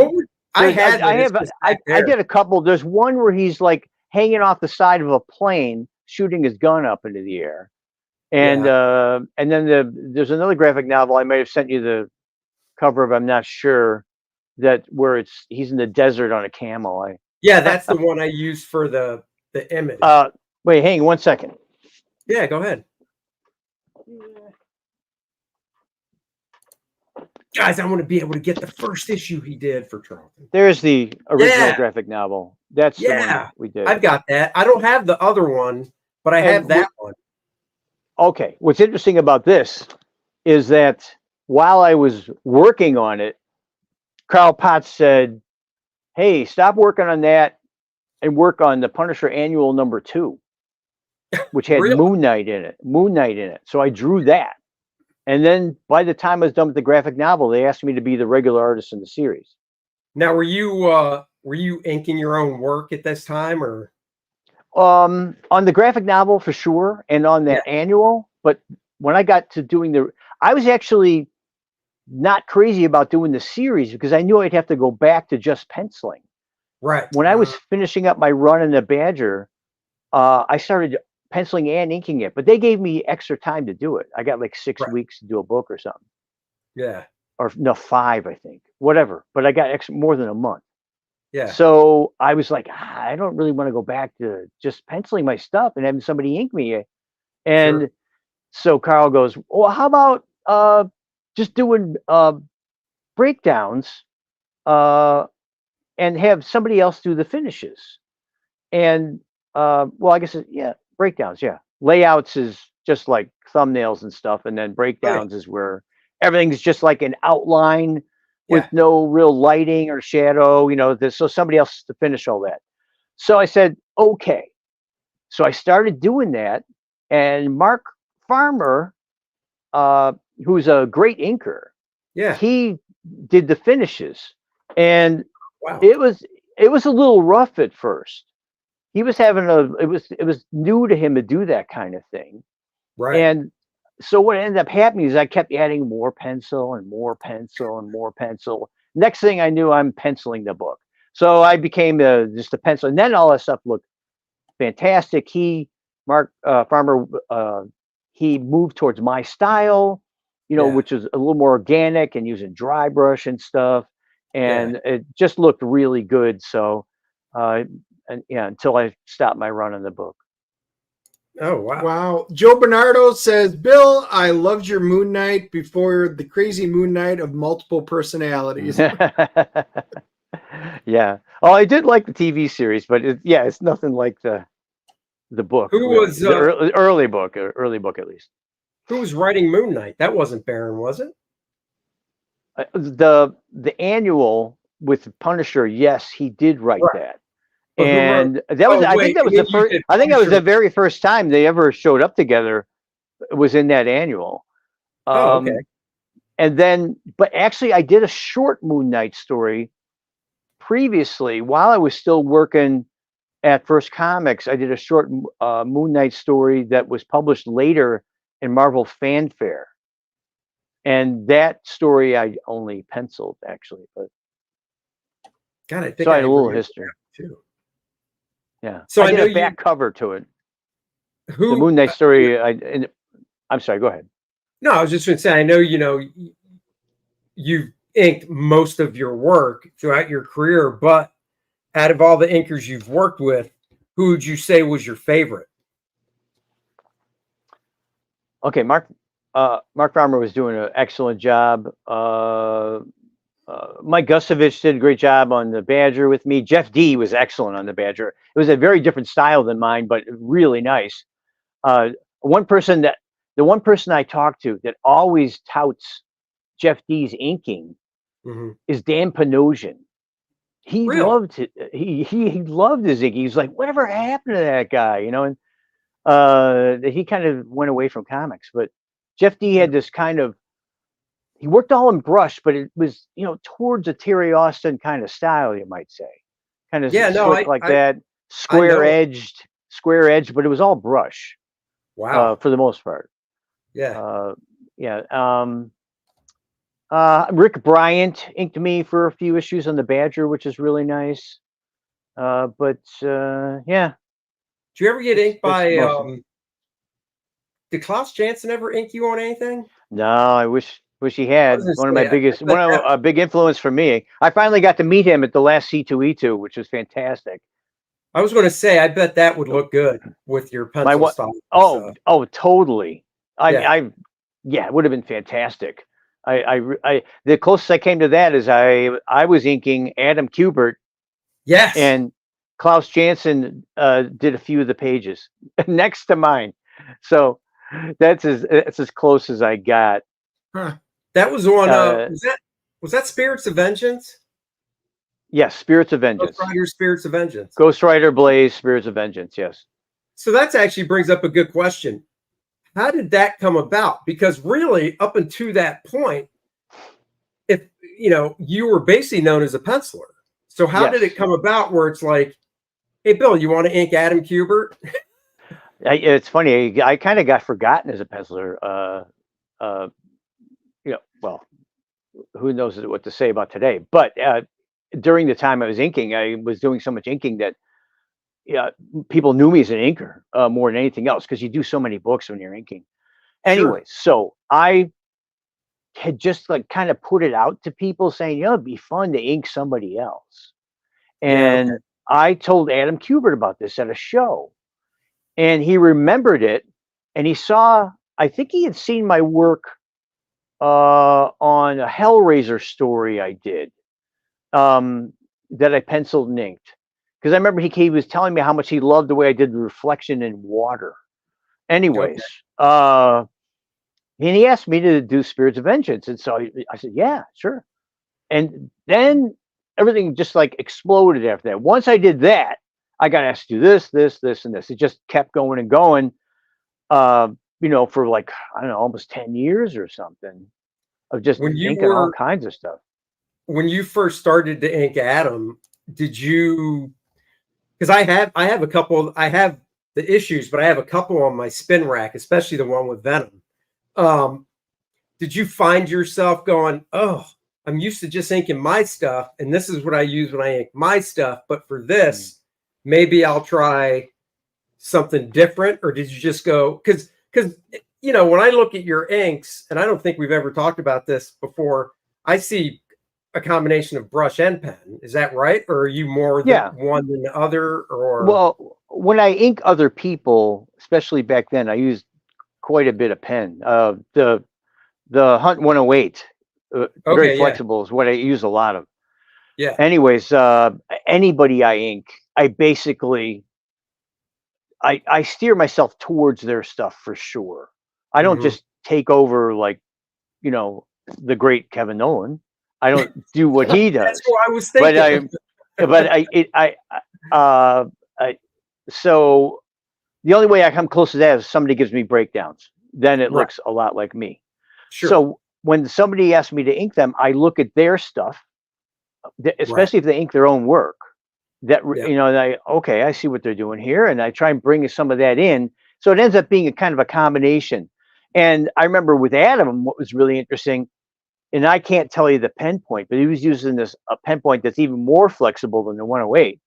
Speaker 4: did a couple. There's one where he's like hanging off the side of a plane, shooting his gun up into the air, and then there's another graphic novel I might have sent you the cover of. I'm not sure where he's in the desert on a camel.
Speaker 3: That's the one I used for the image.
Speaker 4: Wait, hang on 1 second.
Speaker 3: Yeah, go ahead. Guys, I want to be able to get the first issue he did for Charlton.
Speaker 4: There's the original graphic novel. That's the one that we did.
Speaker 3: I've got that. I don't have the other one, but I have that one.
Speaker 4: Okay. What's interesting about this is that while I was working on it, Carl Potts said, "Hey, stop working on that and work on the Punisher Annual #2, which had
Speaker 3: Really?
Speaker 4: Moon Knight in it. So I drew that. And then by the time I was done with the graphic novel, they asked me to be the regular artist in the series.
Speaker 3: Now, were you inking your own work at this time, or?
Speaker 4: On the graphic novel for sure, and on that annual. But when I got to I was actually not crazy about doing the series because I knew I'd have to go back to just penciling.
Speaker 3: Right.
Speaker 4: When I was finishing up my run in the Badger, I started penciling and inking it, but they gave me extra time to do it. I got like 6 weeks to do a book or something.
Speaker 3: Yeah.
Speaker 4: Or no, 5, I think. Whatever. But I got more than a month.
Speaker 3: Yeah.
Speaker 4: So I was like, I don't really want to go back to just penciling my stuff and having somebody ink me. And so Carl goes, "Well, how about just doing breakdowns and have somebody else do the finishes?" And I guess breakdowns, layouts is just like thumbnails and stuff, and then breakdowns is where everything's just like an outline with no real lighting or shadow, so somebody else to finish all that. So I said, okay. So I started doing that, and Mark Farmer who's a great inker.
Speaker 3: Yeah.
Speaker 4: He did the finishes, and
Speaker 3: Wow.
Speaker 4: it was a little rough at first. He was having it was new to him to do that kind of thing.
Speaker 3: Right.
Speaker 4: And so what ended up happening is I kept adding more pencil and more pencil and more pencil. Next thing I knew, I'm penciling the book. So I became just a pencil, and then all that stuff looked fantastic. Mark Farmer, he moved towards my style, which is a little more organic and using dry brush and stuff, and it just looked really good. So, until I stopped my run on the book.
Speaker 3: Oh, wow.
Speaker 2: Wow. Joe Bernardo says, Bill, I loved your Moon Knight before the crazy Moon Knight of multiple personalities.
Speaker 4: Yeah. Oh, I did like the TV series, but it's nothing like the book.
Speaker 3: Who
Speaker 4: really.
Speaker 3: was
Speaker 4: the early book at least?
Speaker 3: Who was writing Moon Knight? That wasn't Barron, was it?
Speaker 4: The annual with Punisher, yes, he did write that. And that was I think that was the first I think that was the very first time they ever showed up together, was in that annual.
Speaker 3: Okay.
Speaker 4: And then, but actually I did a short Moon Knight story previously while I was still working at First Comics. I did a short Moon Knight story that was published later in Marvel Fanfare. And that story I only penciled, actually, but
Speaker 3: God, I think
Speaker 4: so I had a little history
Speaker 3: too.
Speaker 4: Yeah.
Speaker 3: So
Speaker 4: I
Speaker 3: know
Speaker 4: did a back cover to it. The
Speaker 3: who
Speaker 4: Moon Knight story. I'm sorry. Go ahead.
Speaker 3: No, I was just going to say, I know you've inked most of your work throughout your career, but out of all the inkers you've worked with, who would you say was your favorite?
Speaker 4: Okay, Mark Farmer was doing an excellent job. Mike Gustovich did a great job on the Badger with me. Jeff D was excellent on the Badger. It was a very different style than mine, but really nice. The one person I talked to that always touts Jeff D's inking is Dan Panosian. He loved it. He loved his inking. He's like, whatever happened to that guy, and he kind of went away from comics. But Jeff D had this kind of, he worked all in brush, but it was, towards a Terry Austin kind of style, you might say. Kind of slick like that, square edged, but it was all brush.
Speaker 3: Wow.
Speaker 4: For the most part.
Speaker 3: Yeah.
Speaker 4: Rick Bryant inked me for a few issues on the Badger, which is really nice. Yeah.
Speaker 3: Did you ever get inked by did Klaus Janson ever ink you on anything?
Speaker 4: No, I wish he had. One of a big influence for me. I finally got to meet him at the last C2E2, which was fantastic.
Speaker 3: I was going to say, I bet that would look good with your pencil style.
Speaker 4: Oh, totally. It would have been fantastic. The closest I came to that is I was inking Adam Kubert.
Speaker 3: Yes.
Speaker 4: And Klaus Janson did a few of the pages next to mine. So that's as close as I got.
Speaker 3: Huh. That was on was that Spirits of Vengeance?
Speaker 4: Yes, Spirits of Vengeance.
Speaker 3: Ghost Rider, Spirits of Vengeance.
Speaker 4: Ghost Rider, Blaze, Spirits of Vengeance, yes.
Speaker 3: So that actually brings up a good question. How did that come about? Because really, up until that point, if you were basically known as a penciler. So how did it come about where it's like, hey, Bill, you want to ink Adam Kubert?
Speaker 4: It's funny. I kind of got forgotten as a penciler. Well, who knows what to say about today? But during the time I was inking, I was doing so much inking that people knew me as an inker more than anything else, because you do so many books when you're inking. Anyway, so I had just kind of put it out to people saying, it'd be fun to ink somebody else. And I told Adam Kubert about this at a show, and he remembered it, and he saw, I think he had seen my work on a Hellraiser story I did that I penciled and inked. Because I remember he was telling me how much he loved the way I did the reflection in water. Anyways, and he asked me to do Spirits of Vengeance. And so I said, yeah, sure. And then everything just exploded after that. Once I did that, I got asked to do this, and this. It just kept going and going. for like, I don't know, almost 10 years or something of just
Speaker 3: When you
Speaker 4: inking all
Speaker 3: were
Speaker 4: kinds of stuff.
Speaker 3: when you first started to ink Adam, did you? Because I have a couple. I have the issues, but I have a couple on my spin rack, especially the one with Venom. Did you find yourself going, "Oh, I'm used to just inking my stuff, and this is what I use when I ink my stuff, but for this, maybe I'll try something different," or did you just go because when I look at your inks, and I don't think we've ever talked about this before, I see a combination of brush and pen. Is that right? Or are you more than
Speaker 4: Yeah.
Speaker 3: one than the other? Or
Speaker 4: Well, when I ink other people, especially back then, I used quite a bit of pen. The Hunt 108, very
Speaker 3: okay, yeah,
Speaker 4: flexible, is what I use a lot of.
Speaker 3: yeah,
Speaker 4: Anyways, anybody I ink, I basically I steer myself towards their stuff for sure. I don't
Speaker 3: Mhm.
Speaker 4: just take over like, the great Kevin Nolan. I don't do what he does.
Speaker 3: That's what I was
Speaker 4: But
Speaker 3: thinking.
Speaker 4: so the only way I come close to that is somebody gives me breakdowns. Then it
Speaker 3: Right.
Speaker 4: looks a lot like me.
Speaker 3: Sure.
Speaker 4: So when somebody asks me to ink them, I look at their stuff, especially if they ink their own work. That
Speaker 3: Yeah.
Speaker 4: okay, I see what they're doing here, and I try and bring some of that in. So it ends up being a kind of a combination. And I remember with Adam, what was really interesting, and I can't tell you the pen point, but he was using a pen point that's even more flexible than the 108.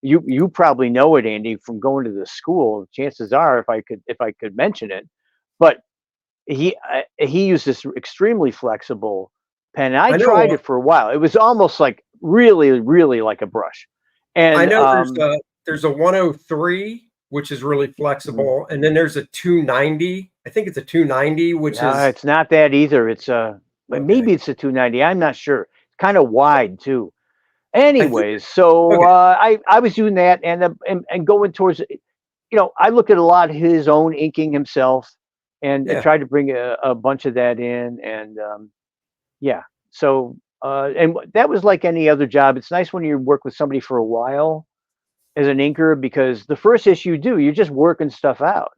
Speaker 4: You probably know it, Andy, from going to the school. Chances are, if I could mention it, but he used this extremely flexible pen. And I
Speaker 3: I
Speaker 4: tried
Speaker 3: know.
Speaker 4: it for a while. It was almost like really, really like a brush.
Speaker 3: I
Speaker 4: And
Speaker 3: know. There's a 103, which is really flexible, and then there's a 290. I think it's a 290, which is
Speaker 4: it's not that either. It's
Speaker 3: okay.
Speaker 4: maybe it's a 290. I'm not sure. It's kind of wide too.
Speaker 3: I think
Speaker 4: Anyways, so
Speaker 3: okay.
Speaker 4: I was doing that and going towards, I look at a lot of his own inking himself and
Speaker 3: Yeah.
Speaker 4: tried to bring a bunch of that in. And yeah, so that was like any other job. It's nice when you work with somebody for a while as an inker, because the first issue you're just working stuff out.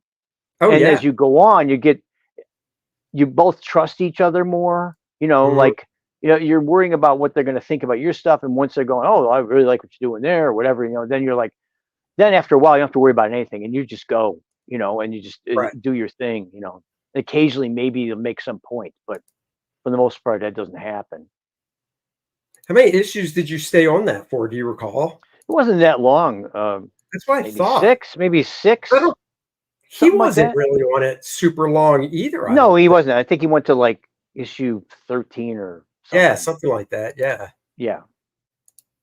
Speaker 3: Oh
Speaker 4: And as
Speaker 3: yeah.
Speaker 4: you go on, you both trust each other more,
Speaker 3: Mhm.
Speaker 4: like, you're worrying about what they're going to think about your stuff. And once they're going, oh, I really like what you're doing there or whatever, then you're like, then after a while, you don't have to worry about anything and you just go, and you just
Speaker 3: Right.
Speaker 4: do your thing. Occasionally, maybe you'll make some point, but for the most part, that doesn't happen.
Speaker 3: How many issues did you stay on that for? Do you recall?
Speaker 4: It wasn't that long.
Speaker 3: That's what I
Speaker 4: Maybe
Speaker 3: thought.
Speaker 4: maybe six,
Speaker 3: I don't. He
Speaker 4: something like
Speaker 3: wasn't
Speaker 4: that.
Speaker 3: really on it super long either. I
Speaker 4: No,
Speaker 3: don't
Speaker 4: he
Speaker 3: think.
Speaker 4: wasn't. I think he went to like issue 13 or
Speaker 3: Yeah,
Speaker 4: something.
Speaker 3: something like that. Yeah.
Speaker 4: Yeah.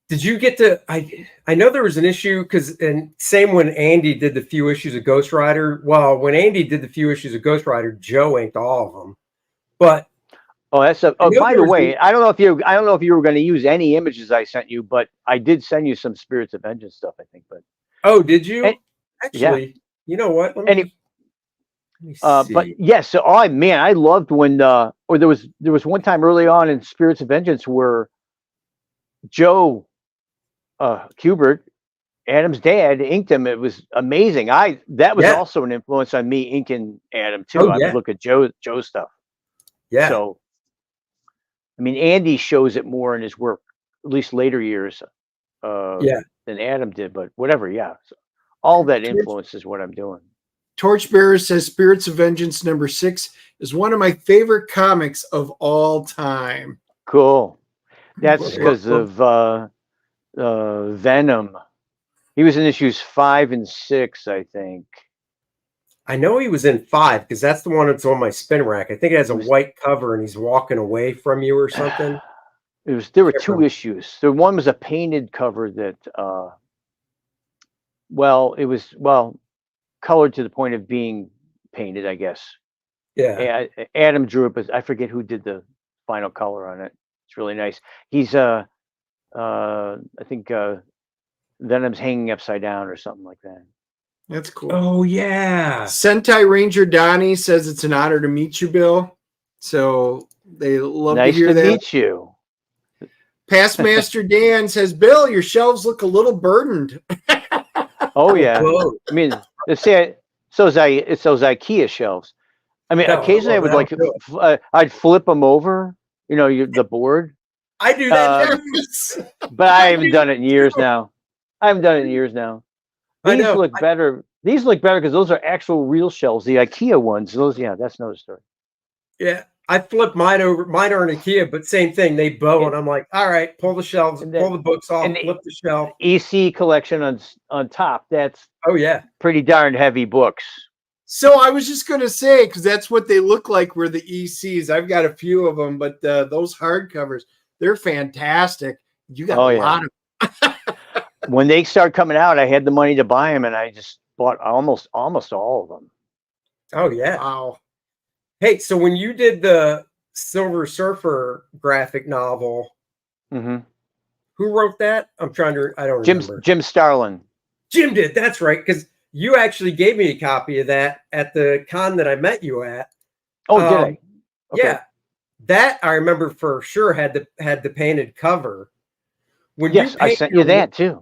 Speaker 3: Did you get to? I know there was an issue and same when Andy did the few issues of Ghost Rider. Well, when Andy did the few issues of Ghost Rider, Joe inked all of them. But
Speaker 4: Oh, that's
Speaker 3: I know
Speaker 4: by
Speaker 3: there
Speaker 4: the
Speaker 3: was
Speaker 4: way, I don't know if you were going to use any images I sent you, but I did send you some Spirits of Vengeance stuff, I think. But
Speaker 3: oh, did
Speaker 4: and
Speaker 3: you?
Speaker 4: yeah,
Speaker 3: Actually, you know what? Let
Speaker 4: any
Speaker 3: me
Speaker 4: but
Speaker 3: see.
Speaker 4: yes, so, oh man, I loved when or there was one time early on in Spirits of Vengeance where Joe Kubert, Adam's dad, inked him. It was amazing. That was
Speaker 3: Yeah.
Speaker 4: also an influence on me inking Adam too.
Speaker 3: Oh
Speaker 4: I would
Speaker 3: yeah.
Speaker 4: look at Joe's stuff.
Speaker 3: Yeah.
Speaker 4: So I mean, Andy shows it more in his work, at least later years,
Speaker 3: Yeah.
Speaker 4: than Adam did. But whatever, yeah. So all that
Speaker 2: Torch,
Speaker 4: influences what I'm doing.
Speaker 2: Torchbearer says Spirits of Vengeance #6 is one of my favorite comics of all time.
Speaker 4: Cool. That's because of Venom. He was in issues 5 and 6, I think.
Speaker 3: I know he was in 5 because that's the one that's on my spin rack. I think it has a
Speaker 4: It was,
Speaker 3: white cover and he's walking away from you or something.
Speaker 4: there were
Speaker 3: Can't
Speaker 4: 2
Speaker 3: remember.
Speaker 4: issues. The one was a painted cover that, it was colored to the point of being painted, I guess.
Speaker 3: Yeah.
Speaker 4: Adam drew it, but I forget who did the final color on it. It's really nice. He's I think Venom's hanging upside down or something like that.
Speaker 2: That's cool.
Speaker 3: Oh yeah.
Speaker 2: Sentai Ranger Donnie says it's an honor to meet you, Bill. So they love
Speaker 4: Nice
Speaker 2: to hear
Speaker 4: to
Speaker 2: that.
Speaker 4: meet you.
Speaker 2: Past Master Dan says, Bill, your shelves look a little burdened.
Speaker 4: Oh yeah.
Speaker 3: Whoa.
Speaker 4: I mean, let's say it's those IKEA shelves. I mean,
Speaker 3: No,
Speaker 4: occasionally I would like, I'd flip them over, the board.
Speaker 3: I do that.
Speaker 4: But I haven't done it in years now. I haven't done it in years now.
Speaker 3: I
Speaker 4: These
Speaker 3: know.
Speaker 4: look better. These look better because those are actual real shelves. The IKEA ones, those, that's another story.
Speaker 3: Yeah, I flipped mine over. Mine are an IKEA, but same thing. They bow, and I'm like, all right, pull the shelves, pull the books off, flip the shelf.
Speaker 4: EC collection on top. That's pretty darn heavy books.
Speaker 2: So I was just going to say, because that's what they look like were the ECs. I've got a few of them, but those hardcovers, they're fantastic. You got a lot of them.
Speaker 4: When they start coming out, I had the money to buy them, and I just bought almost all of them.
Speaker 3: Oh, yeah.
Speaker 2: Wow.
Speaker 3: Hey, so when you did the Silver Surfer graphic novel, who wrote that? I don't remember.
Speaker 4: Jim Starlin.
Speaker 3: Jim did. That's right. Because you actually gave me a copy of that at the con that I met you at.
Speaker 4: Oh, did I? Okay.
Speaker 3: Yeah. That I remember for sure had the painted cover.
Speaker 4: Yes, I sent you that too.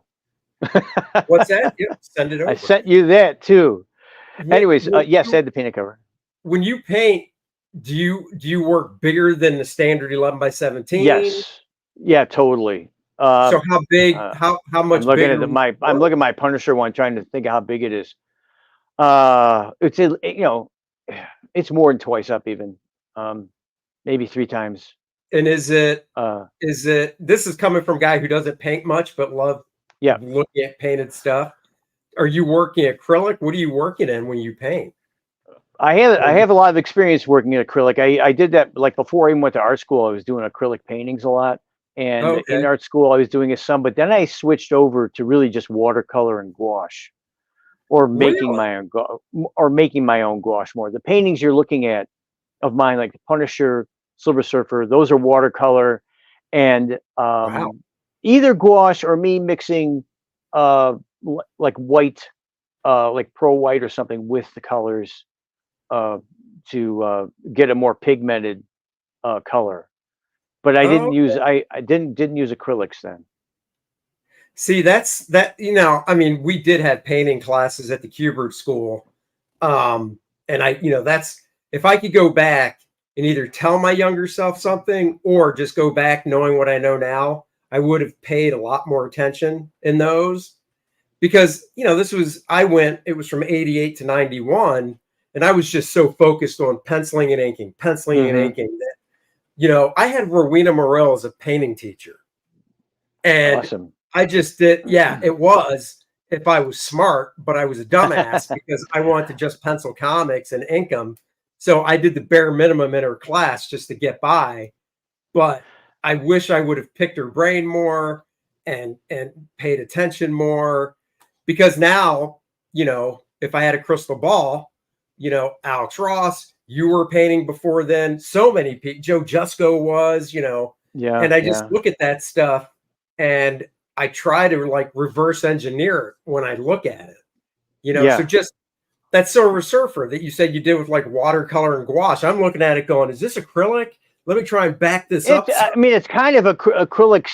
Speaker 3: What's that? Yeah, send it over.
Speaker 4: I sent you that too. Anyways, yes, I had the painted cover.
Speaker 3: When you paint, do you work bigger than the standard 11x17?
Speaker 4: Yes. Yeah, totally.
Speaker 3: So how big? How much?
Speaker 4: I'm looking at I'm looking at my Punisher one, trying to think of how big it is. It's more than twice up, even, maybe 3 times.
Speaker 3: And is it? This is coming from a guy who doesn't paint much but love looking at painted stuff. Are you working acrylic? What are you working in when you paint?
Speaker 4: I have a lot of experience working in acrylic. I did that like before I even went to art school. I was doing acrylic paintings a lot, and in art school I was doing some. But then I switched over to really just watercolor and gouache, or making my own gouache more. The paintings you're looking at of mine, like the Punisher, Silver Surfer, those are watercolor, and either gouache or me mixing like white, like pro white or something with the colors to get a more pigmented color. But I didn't use I didn't use acrylics then.
Speaker 3: See, that's I mean, we did have painting classes at the Kubert School, and that's, if I could go back and either tell my younger self something or just go back knowing what I know now, I would have paid a lot more attention in those, because it was from 88 to 91, and I was just so focused on penciling and inking that, I had Rowena Morell as a painting teacher, and
Speaker 4: awesome.
Speaker 3: I just did. Yeah, it was, if I was smart, but I was a dumbass because I wanted to just pencil comics and ink them. So I did the bare minimum in her class just to get by. But I wish I would have picked her brain more and paid attention more, because now, if I had a crystal ball, Alex Ross, you were painting before then. So many people, Joe Jusko was, and I just look at that stuff and I try to like reverse engineer it when I look at it, So just that Silver Surfer that you said you did with like watercolor and gouache, I'm looking at it going, is this acrylic? Let me try and back this up.
Speaker 4: I mean, it's kind of a acrylic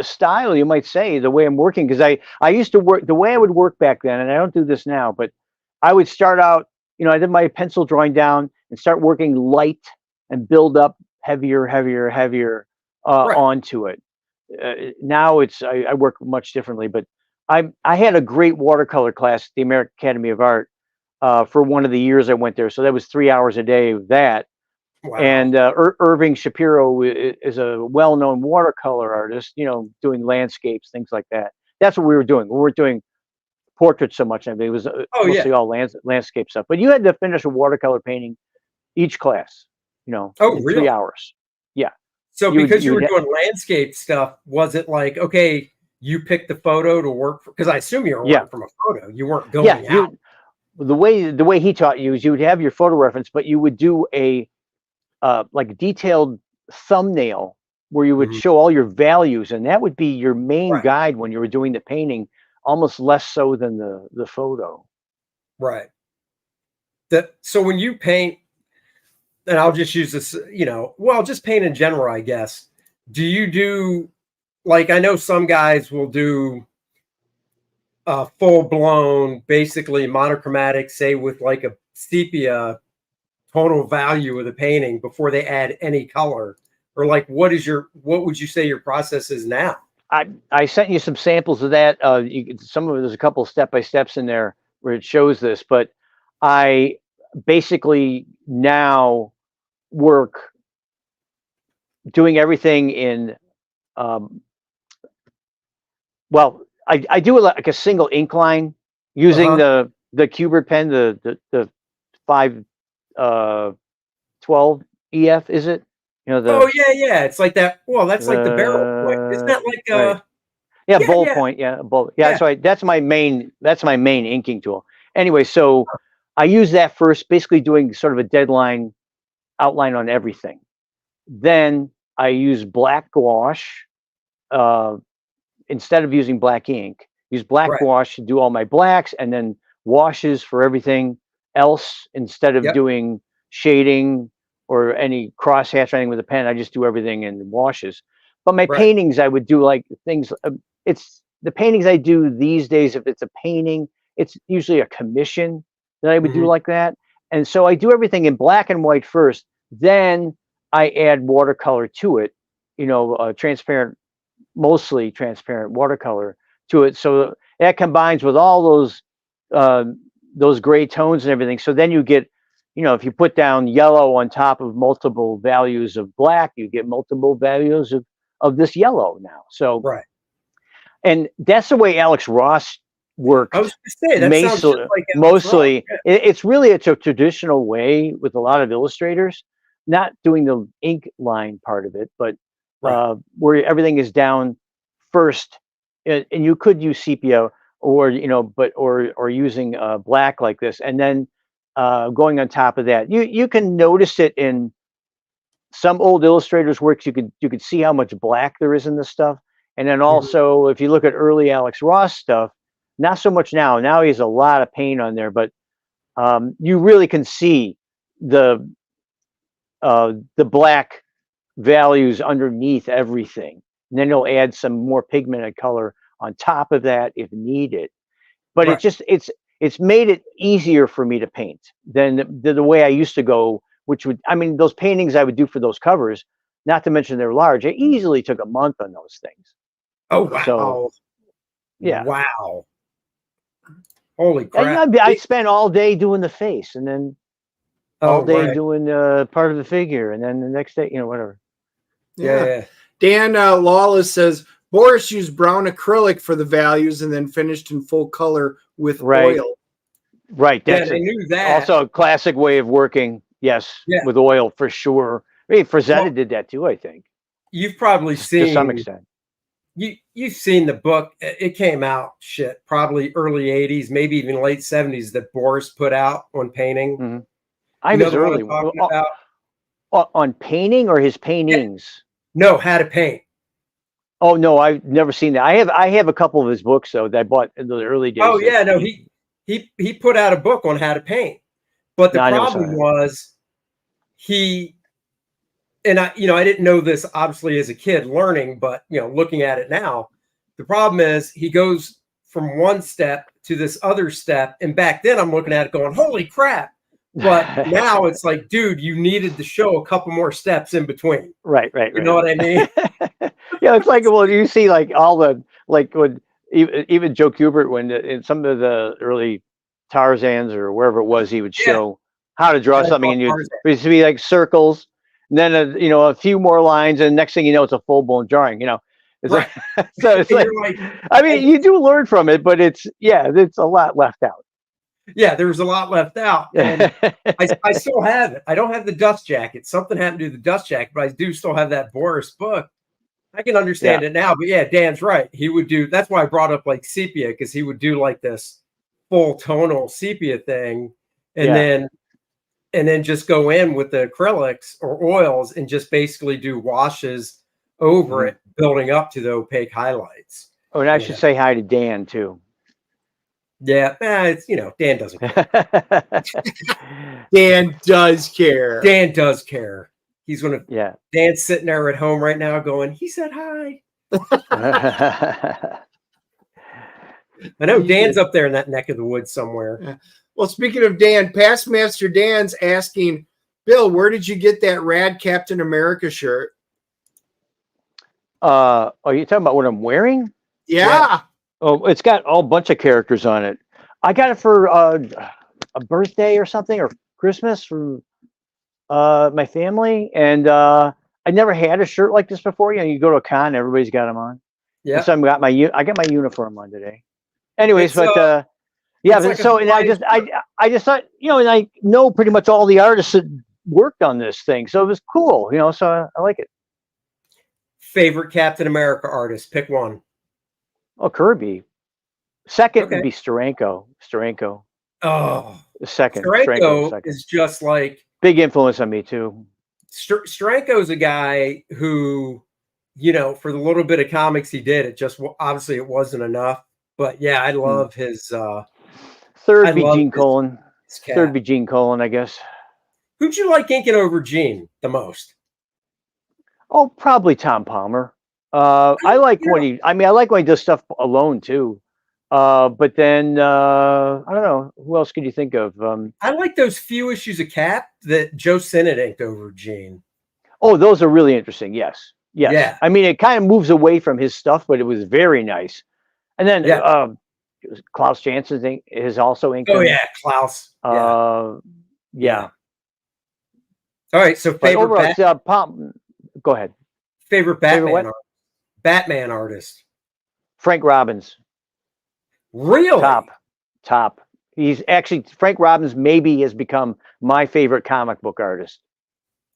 Speaker 4: style, you might say, the way I'm working, because I used to work the way I would work back then, and I don't do this now, but I would start out, I did my pencil drawing down and start working light and build up heavier onto it. Now I work much differently, but I had a great watercolor class at the American Academy of Art for one of the years I went there. So that was 3 hours a day of that. Wow. And Irving Shapiro is a well-known watercolor artist, doing landscapes, things like that. That's what we were doing. We weren't doing portraits so much. I mean, it was mostly all landscape stuff. But you had to finish a watercolor painting each class, in 3 hours. Yeah.
Speaker 3: So because you were doing landscape stuff, was it like, okay, you picked the photo to work for? Because I assume you were working from a photo. You weren't going out.
Speaker 4: The way he taught you is you would have your photo reference, but you would do a like detailed thumbnail where you would show all your values, and that would be your main guide when you were doing the painting, almost less so than the photo.
Speaker 3: Right. So when you paint, and I'll just use this, just paint in general, I guess. Do you do, like, I know some guys will do full blown, basically monochromatic, say with like a sepia tonal value of the painting before they add any color? Or like, what would you say your process is now?
Speaker 4: I sent you some samples of that. Some of it, there's a couple of step-by-steps in there where it shows this, but I basically now work doing everything in, well, I do like a single ink line using the Cubert pen, the 512 EF, is it? You know,
Speaker 3: Oh yeah. It's like that. Well, that's like the barrel point. Isn't that like
Speaker 4: right. Yeah, bold point. Yeah, bold. Yeah, so that's my main inking tool. Anyway, so I use that first, basically doing sort of a deadline outline on everything. Then I use black gouache instead of using black ink. Use black gouache to do all my blacks, and then washes for everything else instead of doing shading or any crosshatch or anything with a pen. I just do everything in washes. But my paintings, I would do like things. It's the paintings I do these days. If it's a painting, it's usually a commission that I would do like that. And so I do everything in black and white first. Then I add watercolor to it, you know, transparent, mostly transparent watercolor to it. So that combines with all those gray tones and everything. So then you get, you know, if you put down yellow on top of multiple values of black, you get multiple values of this yellow now. So and that's the way Alex Ross worked. I was going to say, that sounds just like mostly. It's really a traditional way with a lot of illustrators, not doing the ink line part of it, but where everything is down first, and you could use sepia or or using black like this, and then going on top of that. You can notice it in some old illustrators' works. You could see how much black there is in this stuff. And then also, if you look at early Alex Ross stuff, not so much now. Now he has a lot of paint on there, but you really can see the black values underneath everything. And then he'll add some more pigmented color on top of that if needed. But it's made it easier for me to paint than the way I used to go, which would, I mean, those paintings I would do for those covers, not to mention they're large, it easily took a month on those things.
Speaker 3: Oh, wow. So,
Speaker 4: yeah.
Speaker 3: Wow. Holy crap.
Speaker 4: I spent all day doing the face, and then all day doing part of the figure, and then the next day, whatever.
Speaker 2: Yeah. Dan Lawless says, Boris used brown acrylic for the values and then finished in full color with oil.
Speaker 4: Right. That's
Speaker 3: I knew that.
Speaker 4: Also a classic way of working. Yes. With oil for sure. I mean, Frazetta did that too, I think.
Speaker 3: You've probably seen,
Speaker 4: to some extent.
Speaker 3: You've seen the book. It came out probably early 80s, maybe even late 70s that Boris put out on painting.
Speaker 4: I was early on painting or his paintings.
Speaker 3: No, how to paint.
Speaker 4: Oh no, I've never seen that. I have a couple of his books though that I bought in the early days.
Speaker 3: Oh yeah, no, he put out a book on how to paint, but the problem was and I didn't know this obviously as a kid learning, but looking at it now, the problem is he goes from one step to this other step, and back then I'm looking at it going, holy crap. But now it's like, dude, you needed to show a couple more steps in between.
Speaker 4: Right.
Speaker 3: You know what I mean?
Speaker 4: Yeah, it's like, well, you see like all the, like when even Joe Kubert, when in some of the early Tarzans or wherever it was, he would show how to draw something, and it used to be like circles, and then a few more lines, and next thing you know, it's a full blown drawing. It's like, so it's like, I mean, you do learn from it, but it's a lot left out.
Speaker 3: Yeah, there was a lot left out, and I still have it. I don't have the dust jacket. Something happened to the dust jacket, but I do still have that Boris book. I can understand it now, but Dan's right. He would do. That's why I brought up like sepia, because he would do like this full tonal sepia thing, and then just go in with the acrylics or oils and just basically do washes over it, building up to the opaque highlights.
Speaker 4: Oh, and I should say hi to Dan too.
Speaker 3: Yeah, it's Dan doesn't care.
Speaker 2: Dan does care.
Speaker 3: Dan does care. He's gonna. Yeah. Dan's sitting there at home right now, going, "He said hi." I know Dan's up there in that neck of the woods somewhere.
Speaker 2: Well, speaking of Dan, Past Master Dan's asking, Bill, where did you get that rad Captain America shirt?
Speaker 4: Are you talking about what I'm wearing?
Speaker 2: Yeah.
Speaker 4: Oh, it's got all bunch of characters on it. I got it for a birthday or something, or Christmas from my family, and I never had a shirt like this before. You know, you go to a con, everybody's got them on.
Speaker 3: Yeah.
Speaker 4: And so I got my uniform on today. Anyways,
Speaker 3: It's,
Speaker 4: but yeah,
Speaker 3: it's like
Speaker 4: so
Speaker 3: a
Speaker 4: and I just thought, you know, and I know pretty much all the artists that worked on this thing, so it was cool, you know. So I like it.
Speaker 3: Favorite Captain America artist? Pick one.
Speaker 4: Oh, Kirby. Second
Speaker 3: Okay.
Speaker 4: would be Steranko. Steranko.
Speaker 3: Oh,
Speaker 4: The second.
Speaker 3: Steranko
Speaker 4: Second.
Speaker 3: is just like
Speaker 4: Big influence on me too.
Speaker 3: Steranko is a guy who, you know, for the little bit of comics he did, it just obviously it wasn't enough. But yeah, I love his.
Speaker 4: Third be Gene Colan.
Speaker 3: Third
Speaker 4: Third be Gene Colan, I guess.
Speaker 3: Who'd you like inking over Gene the most?
Speaker 4: Oh, probably Tom Palmer. I like when he. I mean, I like when he does stuff alone too. But then I don't know who else could you think of.
Speaker 3: I like those few issues of Cap that Joe Sinnott inked over Gene.
Speaker 4: Oh, those are really interesting. Yes, yes.
Speaker 3: Yeah.
Speaker 4: I mean, it kind of moves away from his stuff, but it was very nice. And then Klaus Janson is also inked.
Speaker 3: Oh yeah, Klaus.
Speaker 4: Yeah.
Speaker 3: All right, so favorite.
Speaker 4: Overall, go ahead.
Speaker 3: Favorite Batman artist.
Speaker 4: Frank Robbins.
Speaker 3: Really?
Speaker 4: Top. He's actually Frank Robbins. Maybe has become my favorite comic book artist.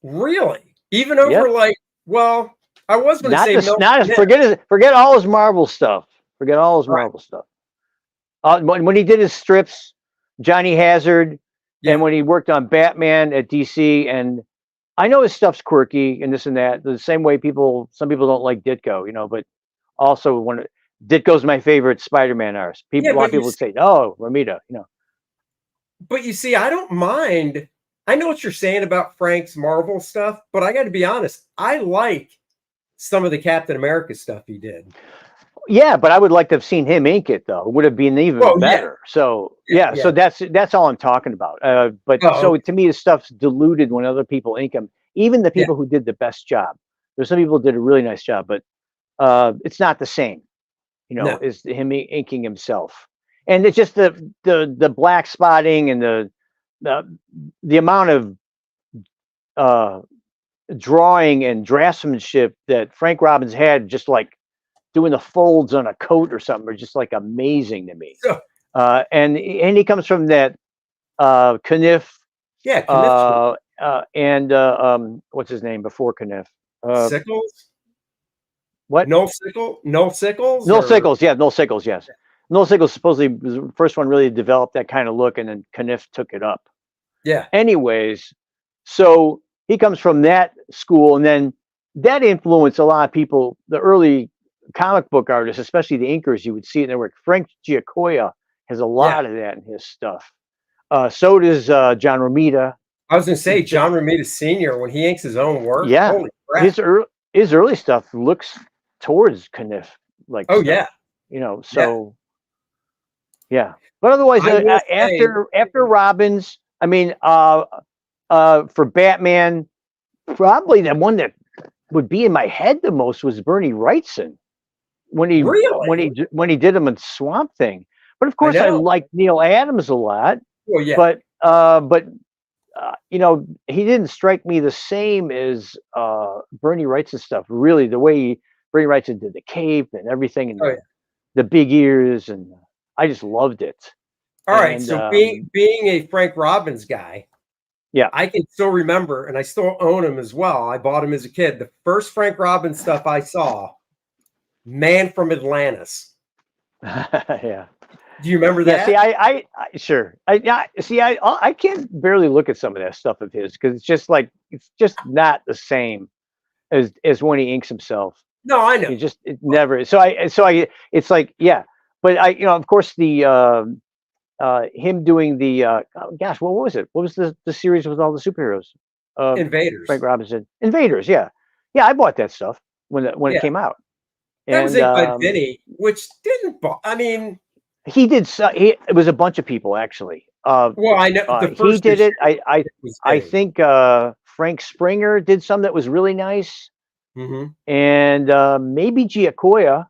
Speaker 3: Really? Even over like, well, I was going to say
Speaker 4: forget all his Marvel stuff. Forget all his Marvel stuff. When he did his strips, Johnny Hazard, and when he worked on Batman at DC, and I know his stuff's quirky and this and that. The same way some people don't like Ditko, you know, but also Ditko's my favorite Spider-Man artist. A lot of people would say, "Oh, Romita," you know.
Speaker 3: But you see, I don't mind. I know what you're saying about Frank's Marvel stuff, but I got to be honest. I like some of the Captain America stuff he did.
Speaker 4: Yeah, but I would like to have seen him ink it though. It would have been even better. So so that's all I'm talking about. So to me, his stuff's diluted when other people ink him. Even the people who did the best job. There's some people who did a really nice job, but it's not the same, you know, as him inking himself. And it's just the black spotting and the amount of drawing and draftsmanship that Frank Robbins had, just like doing the folds on a coat or something, are just like amazing to me. And he comes from that Kniff.
Speaker 3: Yeah, Kniff.
Speaker 4: And what's his name before Kniff?
Speaker 3: Sickles.
Speaker 4: What?
Speaker 3: Noel Sickles.
Speaker 4: Noel Sickles. Yeah, Noel Sickles. Yes, Noel Sickles supposedly was the first one really developed that kind of look, and then Kniff took it up.
Speaker 3: Yeah.
Speaker 4: Anyways, so he comes from that school, and then that influenced a lot of people. The early comic book artists, especially the inkers, you would see it in their work. Frank Giacoia has a lot of that in his stuff. So does John Romita.
Speaker 3: I was going to say John Romita Sr. when he inks his own work.
Speaker 4: Yeah,
Speaker 3: holy crap.
Speaker 4: His early stuff looks towards Kniff, like you know. So yeah, but otherwise, after Robbins, I mean, for Batman, probably the one that would be in my head the most was Bernie Wrightson when he did him in Swamp Thing. But of course, I like Neil Adams a lot.
Speaker 3: Well, yeah.
Speaker 4: But you know, he didn't strike me the same as Bernie Wrightson stuff. Really, the way Bernie Wrightson did the cape and everything, and the big ears, and I just loved it.
Speaker 3: All right, so being a Frank Robbins guy, I can still remember, and I still own him as well. I bought him as a kid. The first Frank Robbins stuff I saw, Man from Atlantis.
Speaker 4: Yeah.
Speaker 3: Do you remember that?
Speaker 4: Yeah, see, sure. I can't barely look at some of that stuff of his because it's just not the same as when he inks himself.
Speaker 3: No, I know.
Speaker 4: It never. So it's like, yeah. But you know, of course, the him doing the what was it? What was the series with all the superheroes?
Speaker 3: Invaders.
Speaker 4: Frank Robinson. Invaders. Yeah, I bought that stuff when it came out.
Speaker 3: That was inked by Vinny, which didn't. I mean,
Speaker 4: he did. It was a bunch of people actually.
Speaker 3: Well, I know the
Speaker 4: he
Speaker 3: first
Speaker 4: did it.
Speaker 3: issue was
Speaker 4: I
Speaker 3: big.
Speaker 4: think Frank Springer did some that was really nice,
Speaker 3: Mhm.
Speaker 4: and maybe Giacoya,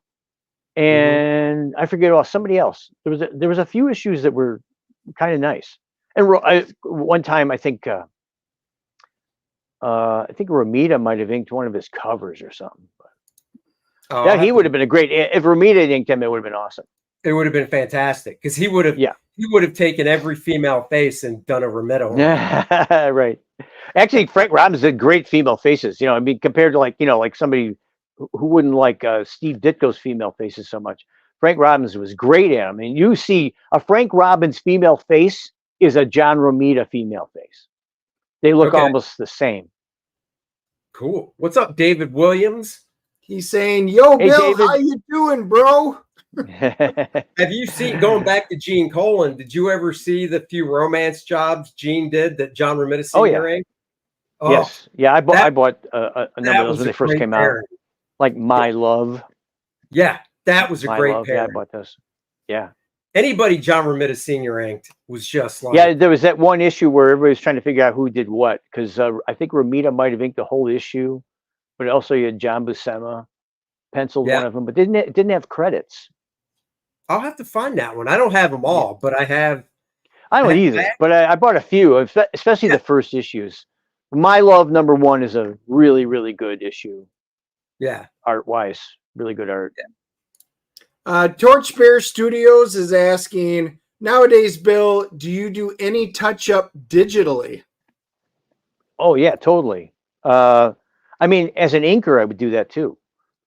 Speaker 3: Mhm.
Speaker 4: and I forget somebody else. There was a few issues that were kind of nice. And one time I think Ramita might have inked one of his covers or something.
Speaker 3: Oh,
Speaker 4: Yeah, he would have been a great if Ramita had inked him. It would have been awesome.
Speaker 3: it would have been fantastic because
Speaker 4: Yeah.
Speaker 3: he would have taken every female face and done a Remetta on it.
Speaker 4: Right. Actually, Frank Robbins did great female faces. I mean, compared to like somebody who wouldn't like Steve Ditko's female faces so much. Frank Robbins was great at them. I mean, you see a Frank Robbins female face is a John Romita female face. They look
Speaker 3: Okay.
Speaker 4: almost the same.
Speaker 3: Cool. What's up, David Williams?
Speaker 2: He's saying, "Yo,
Speaker 4: Hey,
Speaker 2: Bill,
Speaker 4: David."
Speaker 2: how you doing, bro?"
Speaker 3: Have you seen, going back to Gene Colan, did you ever see the few romance jobs Gene did that John Romita Sr. inked? Oh,
Speaker 4: Yes. Yeah, I bought a number
Speaker 3: that
Speaker 4: of those
Speaker 3: was
Speaker 4: when
Speaker 3: a
Speaker 4: they first
Speaker 3: great
Speaker 4: came
Speaker 3: pairing.
Speaker 4: out. Like My Love.
Speaker 3: Yeah, that was a
Speaker 4: My
Speaker 3: great
Speaker 4: Love. Yeah, I
Speaker 3: pairing.
Speaker 4: bought those. Yeah.
Speaker 3: Anybody John Romita Sr. inked was just like,
Speaker 4: Yeah, there was that one issue where everybody was trying to figure out who did what, because I think Romita might have inked the whole issue, but also you had John Buscema penciled
Speaker 3: yeah.
Speaker 4: one of them, but didn't have credits.
Speaker 3: I'll have to find that one. I don't have them all, but I have.
Speaker 4: I don't either, but I bought a few, especially the first issues. My Love #1 is a really, really good issue.
Speaker 3: Yeah.
Speaker 4: Art-wise, really good art.
Speaker 2: Torchbearer Studios is asking, nowadays, Bill, do you do any touch-up digitally?
Speaker 4: Oh, yeah, totally. I mean, as an inker, I would do that too.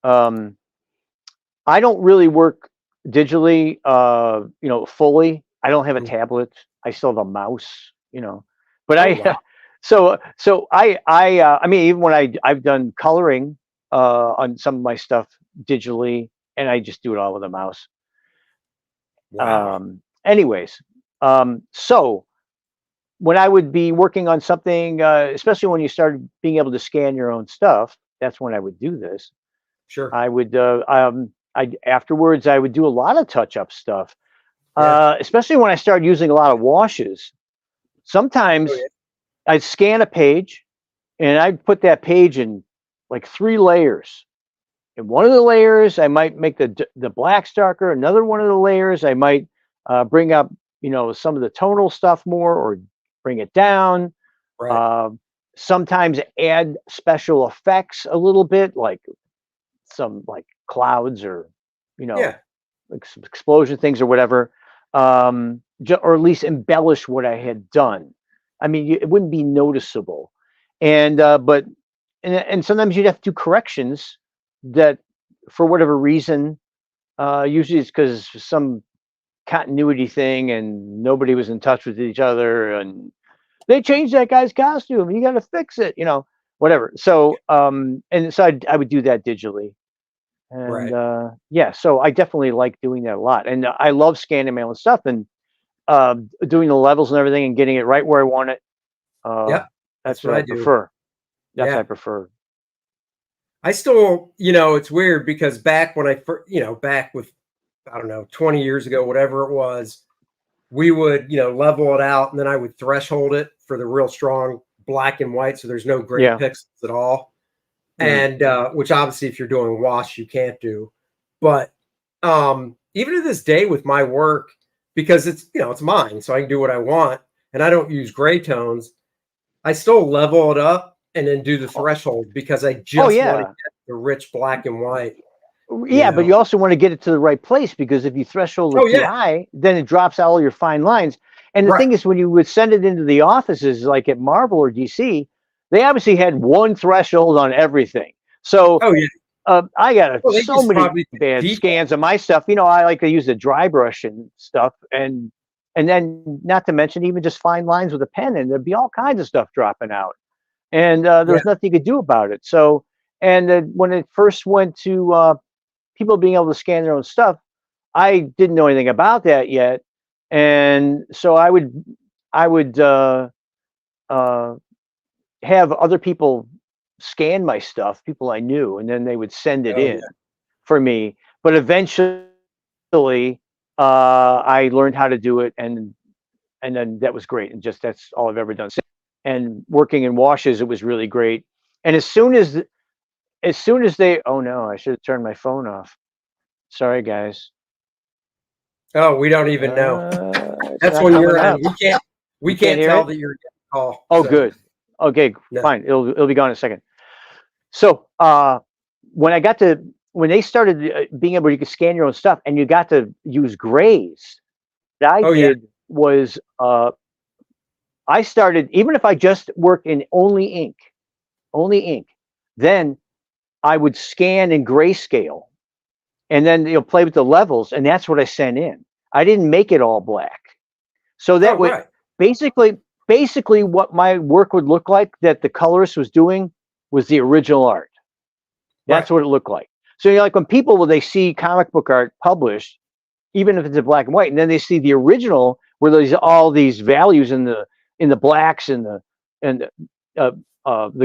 Speaker 4: I don't really work digitally, fully. I don't have a tablet. I still have a mouse, but
Speaker 3: wow.
Speaker 4: so I mean, even when I've done coloring on some of my stuff digitally, and I just do it all with a mouse.
Speaker 3: Wow.
Speaker 4: Anyways, so when I would be working on something, especially when you started being able to scan your own stuff, that's when I would do this.
Speaker 3: Sure.
Speaker 4: I would afterwards I would do a lot of touch-up stuff,
Speaker 3: Yeah.
Speaker 4: especially when I started using a lot of washes. Sometimes
Speaker 3: Oh, yeah.
Speaker 4: I'd scan a page and I'd put that page in like 3 layers. In one of the layers, I might make the blacks darker. Another one of the layers, I might bring up some of the tonal stuff more or bring it down.
Speaker 3: Right.
Speaker 4: Sometimes add special effects a little bit, like some like clouds or
Speaker 3: Yeah.
Speaker 4: like some explosion things or whatever, or at least embellish what I had done. I mean, it wouldn't be noticeable, and and sometimes you'd have to do corrections that, for whatever reason, usually it's because some continuity thing and nobody was in touch with each other and they changed that guy's costume. You got to fix it, whatever. So, and so I would do that digitally. And
Speaker 3: Right.
Speaker 4: yeah, so I definitely like doing that a lot. And I love scanning my own stuff and doing the levels and everything and getting it right where I want it. Uh,
Speaker 3: Yep.
Speaker 4: that's
Speaker 3: That's
Speaker 4: what
Speaker 3: what
Speaker 4: I
Speaker 3: I do.
Speaker 4: prefer. That's what I
Speaker 3: Yeah.
Speaker 4: prefer.
Speaker 3: I still, it's weird because back when I first, back with, I don't know, 20 years ago, whatever it was, we would, level it out and then I would threshold it for the real strong black and white. So there's no gray
Speaker 4: Yeah.
Speaker 3: pixels at all.
Speaker 4: Mm.
Speaker 3: And which obviously if you're doing wash, you can't do. But even to this day with my work, because it's mine, so I can do what I want and I don't use gray tones, I still level it up and then do the threshold because I just want to
Speaker 4: Yeah.
Speaker 3: get the rich black and white.
Speaker 4: Yeah, but you also want to get it to the right place because if you threshold
Speaker 3: Oh
Speaker 4: it too
Speaker 3: yeah,
Speaker 4: high, then it drops all your fine lines. And the
Speaker 3: right.
Speaker 4: thing is, when you would send it into the offices like at Marvel or DC, they obviously had one threshold on everything. So
Speaker 3: Oh yeah.
Speaker 4: I got
Speaker 3: Well, they
Speaker 4: so
Speaker 3: just
Speaker 4: many
Speaker 3: probably
Speaker 4: bad
Speaker 3: default.
Speaker 4: scans of my stuff. I like to use a dry brush and stuff, and then not to mention even just fine lines with a pen, and there'd be all kinds of stuff dropping out, and there
Speaker 3: Yeah.
Speaker 4: was nothing you could do about it. So, and when it first went to people being able to scan their own stuff, I didn't know anything about that yet, and so I would have other people scan my stuff, people I knew, and then they would send it
Speaker 3: Oh
Speaker 4: in
Speaker 3: yeah.
Speaker 4: for me. But eventually, I learned how to do it, and and then that was great. And just that's all I've ever done. And working in washes, it was really great. And as soon as they, oh no, I should have turned my phone off. Sorry, guys.
Speaker 3: Oh, we don't even know. That's when you're on. We can't tell that you're getting a call.
Speaker 4: Oh, so. Good. Okay, no. Fine. It'll be gone in a second. So when they started being able, you could scan your own stuff, and you got to use grays. What I did was I started, even if I just worked in only ink, then I would scan in grayscale, and then play with the levels, and that's what I sent in. I didn't make it all black. So that would basically what my work would look like that the colorist was doing was the original art. That's what it looked like. So like when people, they see comic book art published, even if it's in black and white, and then they see the original where there's all these values in the blacks and the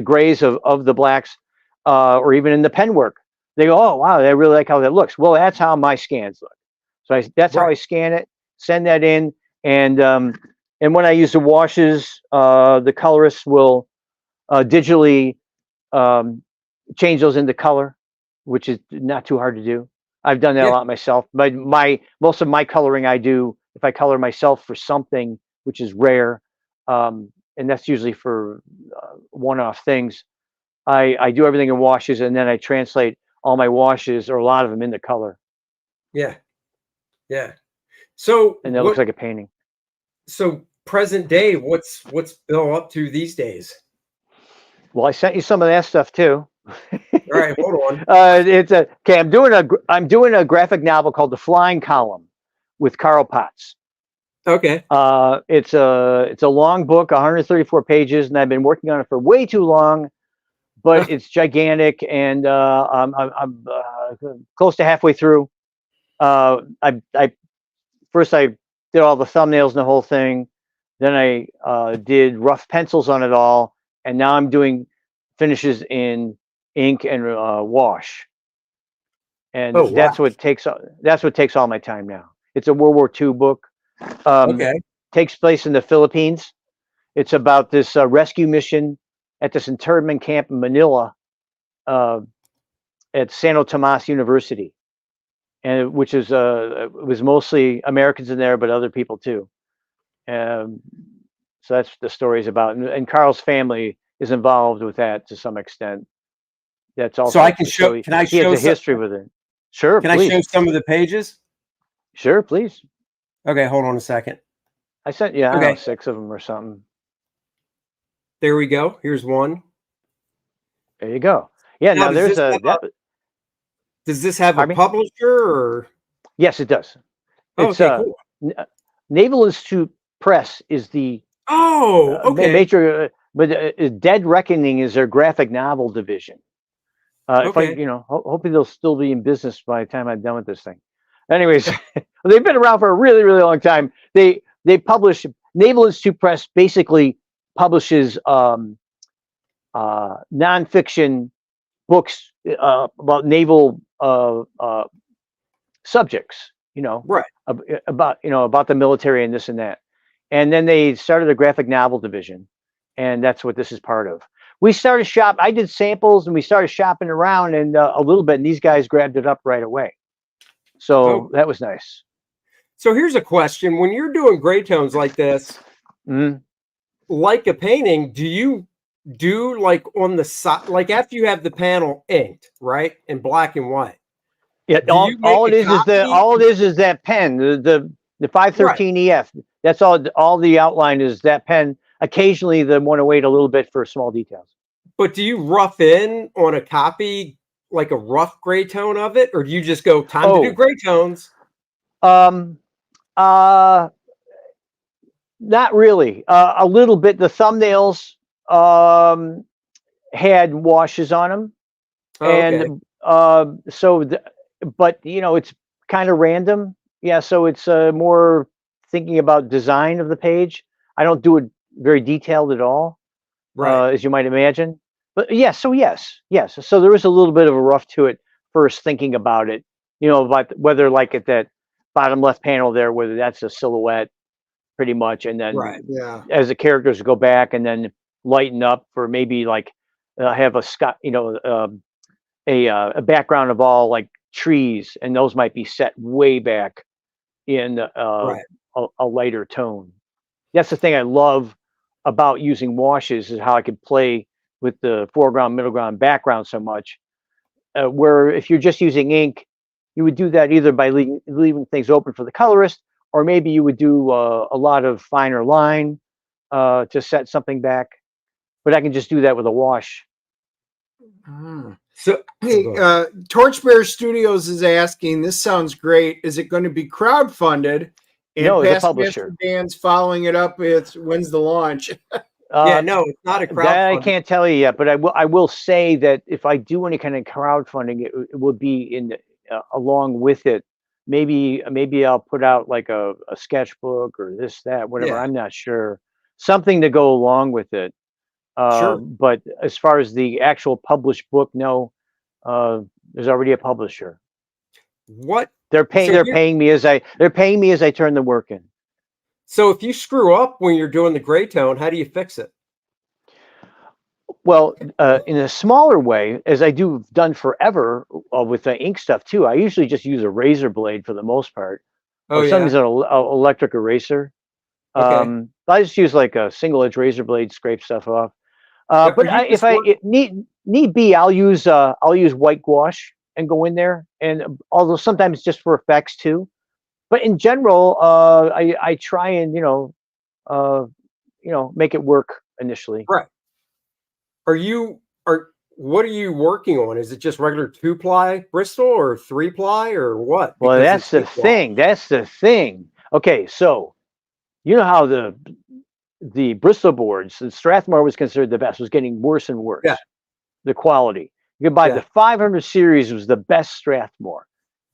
Speaker 4: grays of the blacks, or even in the pen work, they go, oh wow, I really like how that looks. Well, that's how my scans look. So that's how I scan it, send that in, and when I use the washes, the colorists will digitally change those into color, which is not too hard to do. I've done that a lot myself. But most of my coloring I do, if I color myself for something which is rare, and that's usually for one-off things, I do everything in washes, and then I translate all my washes, or a lot of them, into color.
Speaker 3: Yeah. Yeah. So,
Speaker 4: and that looks like a painting.
Speaker 3: So present day, what's Bill up to these days?
Speaker 4: Well, I sent you some of that stuff too.
Speaker 3: All right, hold on.
Speaker 4: I'm doing a graphic novel called The Flying Column with Carl Potts.
Speaker 3: Okay.
Speaker 4: It's a long book, 134 pages, and I've been working on it for way too long, but it's gigantic, and I'm close to halfway through. I did all the thumbnails and the whole thing. Then I did rough pencils on it all, and now I'm doing finishes in ink and wash. And that's what takes all my time now. It's a World War II book. Takes place in the Philippines. It's about this rescue mission at this internment camp in Manila, at Santo Tomas University, and which is it was mostly Americans in there, but other people too. So that's the story's about, and Carl's family is involved with that to some extent. That's also.
Speaker 3: So I can show. Can I show?
Speaker 4: He has a history with it. Sure.
Speaker 3: Can I show some of the pages?
Speaker 4: Sure, please.
Speaker 3: Okay, hold on a second.
Speaker 4: I sent you, I don't know, 6 of them or something.
Speaker 3: There we go. Here's one.
Speaker 4: There you go. Yeah. Now there's
Speaker 3: does this have a publisher or?
Speaker 4: Yes, it does. It's cool. Naval Institute Press is the major, but Dead Reckoning is their graphic novel division. Hopefully they'll still be in business by the time I'm done with this thing. Anyways, they've been around for a really, really long time. They publish, Naval Institute Press basically publishes nonfiction books about naval subjects, about the military and this and that. And then they started a graphic novel division, and that's what this is part of. We started I did samples, and we started shopping around and a little bit, and these guys grabbed it up right away. So that was nice.
Speaker 3: So here's a question. When you're doing gray tones like this, like a painting, do you do like on the side, like after you have the panel inked, right, in black and white?
Speaker 4: Yeah, all it is is that pen, the 513 EF. That's all the outline is that pen. Occasionally the 108 a little bit for small details.
Speaker 3: But do you rough in on a copy like a rough gray tone of it, or do you just go time to do gray tones?
Speaker 4: Not really. A little bit. The thumbnails had washes on them, and but it's kind of random. Yeah, so it's more thinking about design of the page. I don't do it very detailed at all, as you might imagine. But yes. So there is a little bit of a rough to it first, thinking about it. About whether, like at that bottom left panel there, whether that's a silhouette pretty much, and then
Speaker 3: Right.
Speaker 2: Yeah.
Speaker 4: as the characters go back and then lighten up for maybe like have a a background of all like trees, and those might be set way back in
Speaker 3: Right.
Speaker 4: a lighter tone. That's the thing I love about using washes, is how I could play with the foreground, middle ground, background so much. Where if you're just using ink, you would do that either by leaving things open for the colorist, or maybe you would do a lot of finer line to set something back. But I can just do that with a wash.
Speaker 3: So,
Speaker 2: Hey, Torchbearer Studios is asking, this sounds great. Is it going to be crowdfunded? And
Speaker 4: No, the
Speaker 2: past
Speaker 4: publisher.
Speaker 2: Master Dan's following it up with, when's the launch?
Speaker 3: yeah, no, it's not a
Speaker 4: That I
Speaker 3: crowdfunding.
Speaker 4: can't tell you yet, but I will say that if I do any kind of crowdfunding, it will be in along with it. Maybe I'll put out like a sketchbook or this, that, whatever.
Speaker 3: Yeah.
Speaker 4: I'm not sure. Something to go along with it.
Speaker 3: Sure.
Speaker 4: But as far as the actual published book, no, there's already a publisher.
Speaker 3: What?
Speaker 4: They're paying me as I turn the work in.
Speaker 3: So if you screw up when you're doing the gray tone, how do you fix it?
Speaker 4: Well, in a smaller way, as done forever with the ink stuff too. I usually just use a razor blade for the most part,
Speaker 3: Oh,
Speaker 4: or
Speaker 3: yeah.
Speaker 4: sometimes an electric eraser.
Speaker 3: Okay.
Speaker 4: I just use like a single edge razor blade, scrape stuff off.
Speaker 3: Yeah,
Speaker 4: But
Speaker 3: are you
Speaker 4: if
Speaker 3: just
Speaker 4: I need be, I'll use white gouache and go in there, and although sometimes just for effects too. But in general, I try and make it work initially.
Speaker 3: Right. What are you working on? Is it just regular 2-ply Bristol or 3-ply or what?
Speaker 4: Well,
Speaker 3: Because
Speaker 4: that's the thing. That's the thing. Okay, so you know how the Bristol boards, the Strathmore was considered the best, was getting worse and worse.
Speaker 3: Yeah.
Speaker 4: The quality. You could buy
Speaker 3: Yeah.
Speaker 4: the 500 series was the best Strathmore.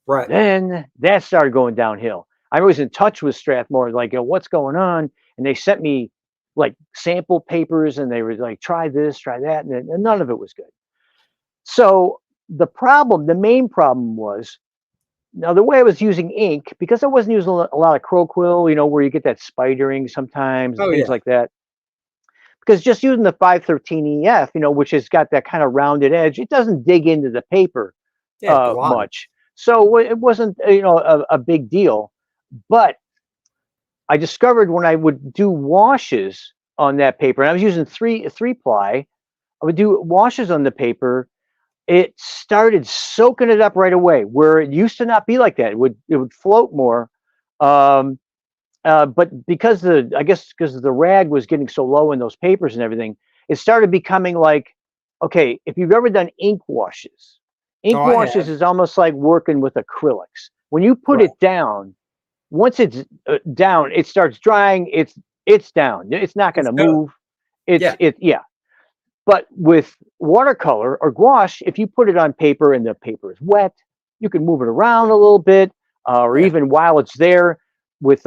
Speaker 3: Right.
Speaker 4: Then that started going downhill. I was in touch with Strathmore, like, what's going on? And they sent me like sample papers, and they were like, try this, try that, and none of it was good. So the main problem was, now the way I was using ink, because I wasn't using a lot of crow quill, where you get that spidering sometimes, and
Speaker 3: Oh,
Speaker 4: things
Speaker 3: yeah.
Speaker 4: like that. Because just using the 513 EF, which has got that kind of rounded edge, it doesn't dig into the paper
Speaker 3: Yeah, glide.
Speaker 4: much. So it wasn't, a big deal. But I discovered when I would do washes on that paper, and I was using three ply, I would do washes on the paper. It started soaking it up right away, where it used to not be like that. It would float more. But because the rag was getting so low in those papers and everything, it started becoming like, okay, if you've ever done ink washes is almost like working with acrylics. When you put it down, once it's down, it starts drying. It's down. It's not going to move. But with watercolor or gouache, if you put it on paper and the paper is wet, you can move it around a little bit, or even while it's there with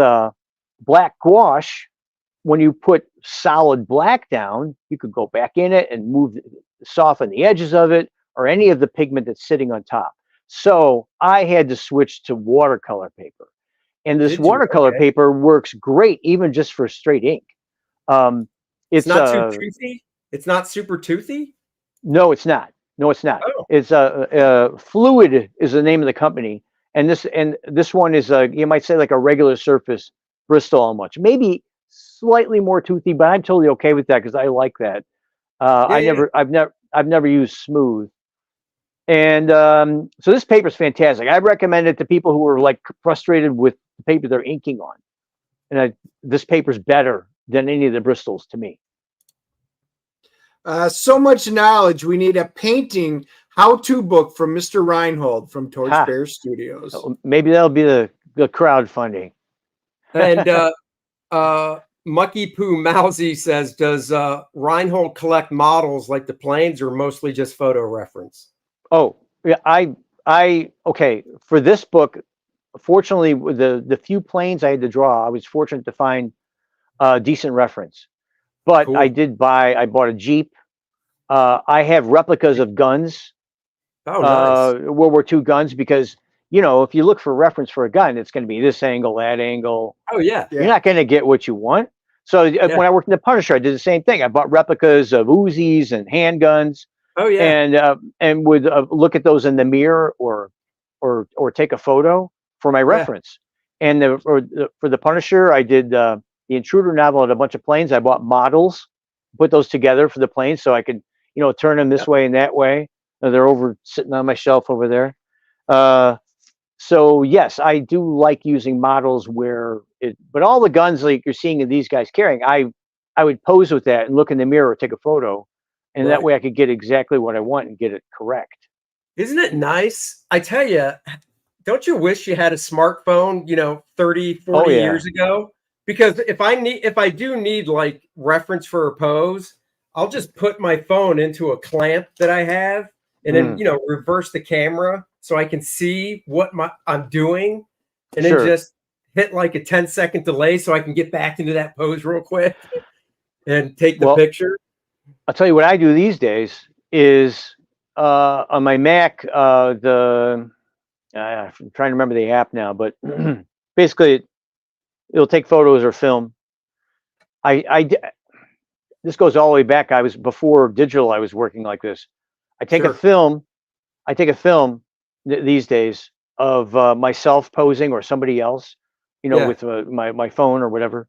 Speaker 4: black gouache. When you put solid black down, you could go back in it and soften the edges of it, or any of the pigment that's sitting on top. So I had to switch to watercolor paper. And this watercolor paper works great, even just for straight ink.
Speaker 3: It's not too toothy? It's not super toothy?
Speaker 4: No, it's not. No, it's not.
Speaker 3: Oh.
Speaker 4: It's Fluid is the name of the company. And this one is you might say like a regular surface Bristol almost. Maybe slightly more toothy, but I'm totally okay with that because I like that. I've never used smooth. And so this paper is fantastic. I recommend it to people who are like frustrated with the paper they're inking on. And this paper's better than any of the Bristols to me.
Speaker 2: So much knowledge. We need a painting how-to book from Mr. Reinhold from Torchbearer Studios.
Speaker 4: Maybe that'll be the crowdfunding.
Speaker 3: And Mucky Poo Mousy says, does Reinhold collect models like the planes, or mostly just photo reference?
Speaker 4: Oh, yeah, okay. For this book, fortunately, with the few planes I had to draw, I was fortunate to find a decent reference. But
Speaker 3: Cool.
Speaker 4: I bought a Jeep. I have replicas of guns.
Speaker 3: Oh, nice.
Speaker 4: World War II guns, because you know, if you look for reference for a gun, it's going to be this angle, that angle.
Speaker 3: Oh yeah.
Speaker 4: You're not going to get what you want. So when I worked in the Punisher, I did the same thing. I bought replicas of Uzis and handguns.
Speaker 3: Oh yeah.
Speaker 4: And would look at those in the mirror or take a photo for my reference. And for the Punisher, I did the Intruder novel at a bunch of planes. I bought models, put those together for the planes so I could, you know, turn them this way and that way. They're sitting on my shelf over there. So yes, I do like using models but all the guns like you're seeing these guys carrying, I would pose with that and look in the mirror, take a photo, and that way I could get exactly what I want and get it correct. Isn't
Speaker 3: it nice? I tell you, don't you wish you had a smartphone, you know, 30, 40 years ago? Because if I do need like reference for a pose, I'll just put my phone into a clamp that I have and then, you know, reverse the camera so I can see what I'm doing and then just hit like a 10-second delay so I can get back into that pose real quick and take the picture.
Speaker 4: I'll tell you what I do these days is on my Mac, I'm trying to remember the app now, but basically it'll take photos or film. This goes all the way back. Before digital, I was working like this. I take a film these days of myself posing or somebody else, you know, with my phone or whatever.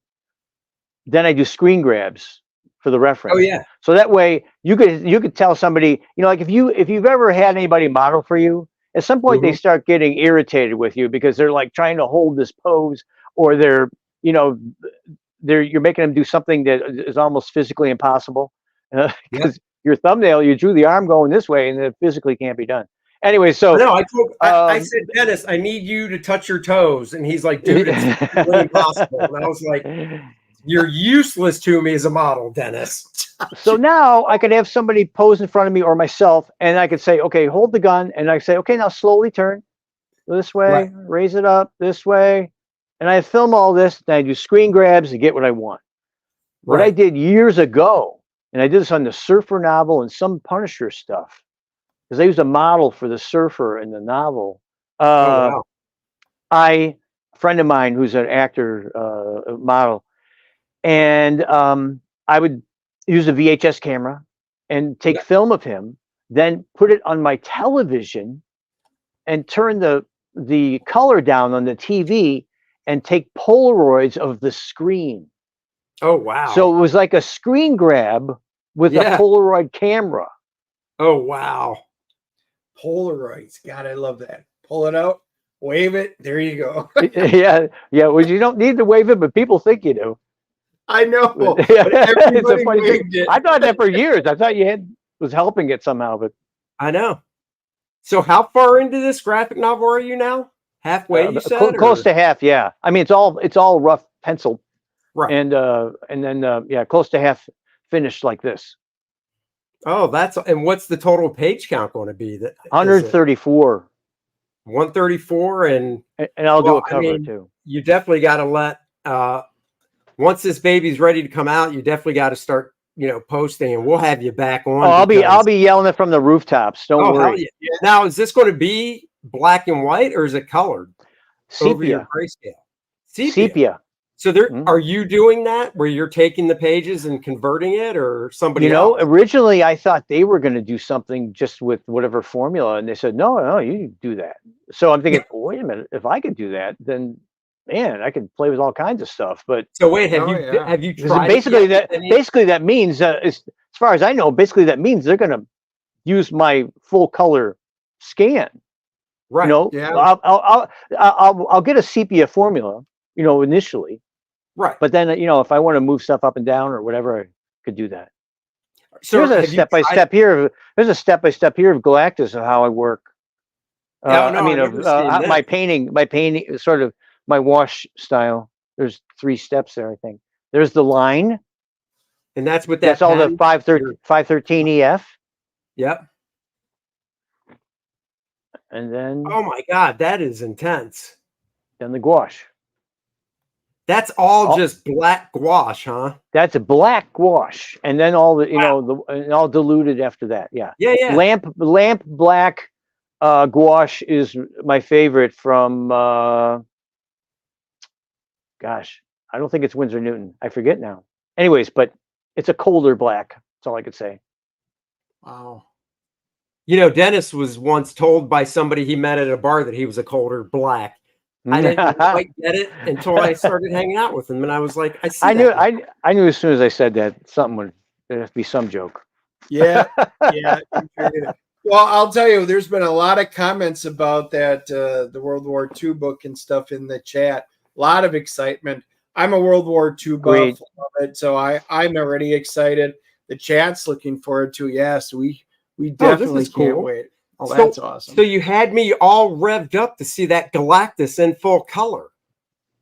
Speaker 4: Then I do screen grabs for the reference.
Speaker 3: Oh yeah.
Speaker 4: So that way you could tell somebody, you know, like if you've ever had anybody model for you, at some point they start getting irritated with you because they're like trying to hold this pose, or they're, you know, you're making them do something that is almost physically impossible because your thumbnail, you drew the arm going this way and it physically can't be done. Anyway, so
Speaker 3: no, I said, Dennis, I need you to touch your toes, and he's like, dude, it's really impossible. And I was like, you're useless to me as a model, Dennis.
Speaker 4: So now I could have somebody pose in front of me or myself, and I could say, okay, hold the gun, and I say, okay, now slowly turn this way, raise it up this way, and I film all this, and I do screen grabs to get what I want. What I did years ago, and I did this on the Surfer novel and some Punisher stuff, because I used a model for the Surfer in the novel. A friend of mine who's an actor, model, and I would use a VHS camera and take film of him, then put it on my television and turn the color down on the TV and take Polaroids of the screen.
Speaker 3: Oh, wow.
Speaker 4: So it was like a screen grab with a Polaroid camera.
Speaker 3: Oh, wow.
Speaker 2: Polaroids. God, I love that. Pull it out, wave it. There you go.
Speaker 4: Yeah. Well, you don't need to wave it, but people think you do.
Speaker 2: I know.
Speaker 4: But everybody waved it. I thought that for years. I thought you was helping it somehow, but
Speaker 3: I know. So how far into this graphic novel are you now? Halfway, you said?
Speaker 4: Close to half, yeah. I mean, it's all rough pencil. Right. And then close to half finished like this.
Speaker 3: Oh, and what's the total page count going to be?
Speaker 4: 134.
Speaker 3: 134, and
Speaker 4: I'll do a cover too.
Speaker 3: You definitely got to let once this baby's ready to come out, you definitely got to start, you know, posting, and we'll have you back on.
Speaker 4: Oh, I'll be yelling it from the rooftops. Don't worry.
Speaker 3: Yeah. Now, is this going to be black and white, or is it colored?
Speaker 4: Sepia.
Speaker 3: Grayscale.
Speaker 4: Sepia.
Speaker 3: So are you doing that where you're taking the pages and converting it, or somebody else?
Speaker 4: You know, originally I thought they were going to do something just with whatever formula, and they said, no, you do that. So I'm thinking, wait a minute, if I could do that, then man, I could play with all kinds of stuff. But
Speaker 3: so wait, have you tried?
Speaker 4: Basically that means, as far as I know, basically that means they're going to use my full color scan.
Speaker 3: Right.
Speaker 4: You know, I'll get a sepia formula, you know, initially.
Speaker 3: Right.
Speaker 4: But then, you know, if I want to move stuff up and down or whatever, I could do that.
Speaker 3: So
Speaker 4: there's a step-by-step here. There's a step-by-step here of Galactus of how I work. My painting, sort of my wash style. There's 3 steps there, I think. There's the line.
Speaker 3: And that's what
Speaker 4: that's all the 513 EF.
Speaker 3: Yep.
Speaker 4: And then.
Speaker 3: Oh my God, that is intense.
Speaker 4: Then the gouache.
Speaker 3: That's all just black gouache, huh?
Speaker 4: That's a black gouache, and then all the all diluted after that. Yeah.
Speaker 3: Yeah.
Speaker 4: Lamp black, Gouache is my favorite from, gosh, I don't think it's Winsor Newton. I forget now. Anyways, but it's a colder black. That's all I could say.
Speaker 2: Wow.
Speaker 3: You know, Dennis was once told by somebody he met at a bar that he was a colder black. I didn't quite get it until I started hanging out with him, and I was like, I see.
Speaker 4: I knew
Speaker 3: that
Speaker 4: I knew as soon as I said that something would there'd have to be some joke.
Speaker 2: Yeah, yeah. Well, I'll tell you, there's been a lot of comments about that, the World War II book and stuff in the chat. A lot of excitement. I'm a World War II buff, so I'm already excited. The chat's looking forward to. Yes, we definitely can't wait. Oh, that's awesome.
Speaker 3: So you had me all revved up to see that Galactus in full color.